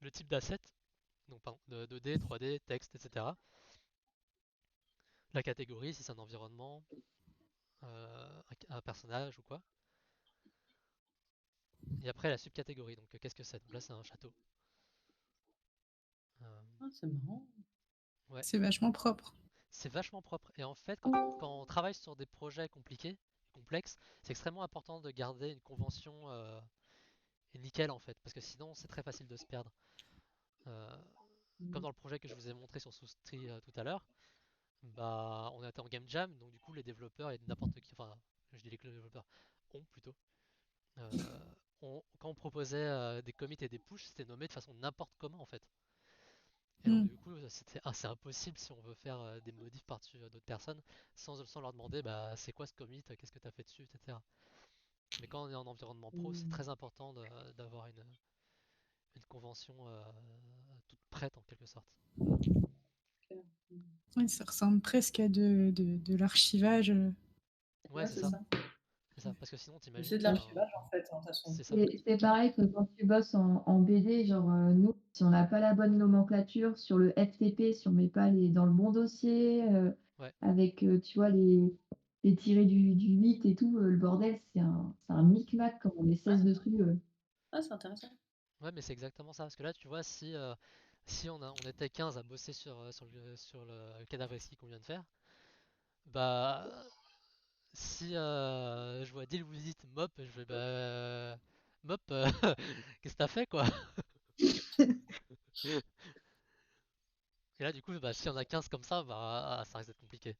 Le type d'asset, donc pardon, 2D, 3D, texte, etc. La catégorie, si c'est un environnement, un personnage ou quoi. Et après la subcatégorie, donc qu'est-ce que c'est? Donc là c'est un château. Euh, Ah, c'est marrant. ouais, C'est vachement propre. c'est vachement propre. Et en fait, quand on travaille sur des projets compliqués, complexes, c'est extrêmement important de garder une convention nickel en fait, parce que sinon c'est très facile de se perdre. Euh, Comme dans le projet que je vous ai montré sur Soustri tout à l'heure, bah on était en game jam, donc du coup les développeurs et n'importe qui, enfin je dis les développeurs, ont plutôt, quand on proposait des commits et des push, c'était nommé de façon n'importe comment en fait. Et donc Mm. du coup c'était assez impossible si on veut faire des modifs par-dessus d'autres personnes sans leur demander bah c'est quoi ce commit, qu'est-ce que tu as fait dessus, etc. Mais quand on est en environnement pro, c'est très important d'avoir une convention toute prête en quelque sorte. Clair. Ouais, ça ressemble presque à de l'archivage. Ouais, Ouais, c'est c'est ça. ça. C'est ça, parce que sinon Mais t'imagines, c'est de enfin, l'archivage en fait, hein, de toute façon. c'est ça. C'est pareil que quand tu bosses en BD, genre nous, si on n'a pas la bonne nomenclature sur le FTP, si on met pas dans le bon dossier, Ouais, avec tu vois les tirés du 8 et tout, le bordel, c'est un micmac quand on est 16 de trucs. Ah, c'est intéressant. ouais, mais c'est exactement ça. Parce que là, tu vois, si on était 15 à bosser sur le cadavre exquis qu'on vient de faire, bah, si je vois Deal with it, Mop, je vais, bah, Mop, qu'est-ce que t'as fait, quoi? Et là, du coup, bah, si on a 15 comme ça, bah, ça risque d'être compliqué.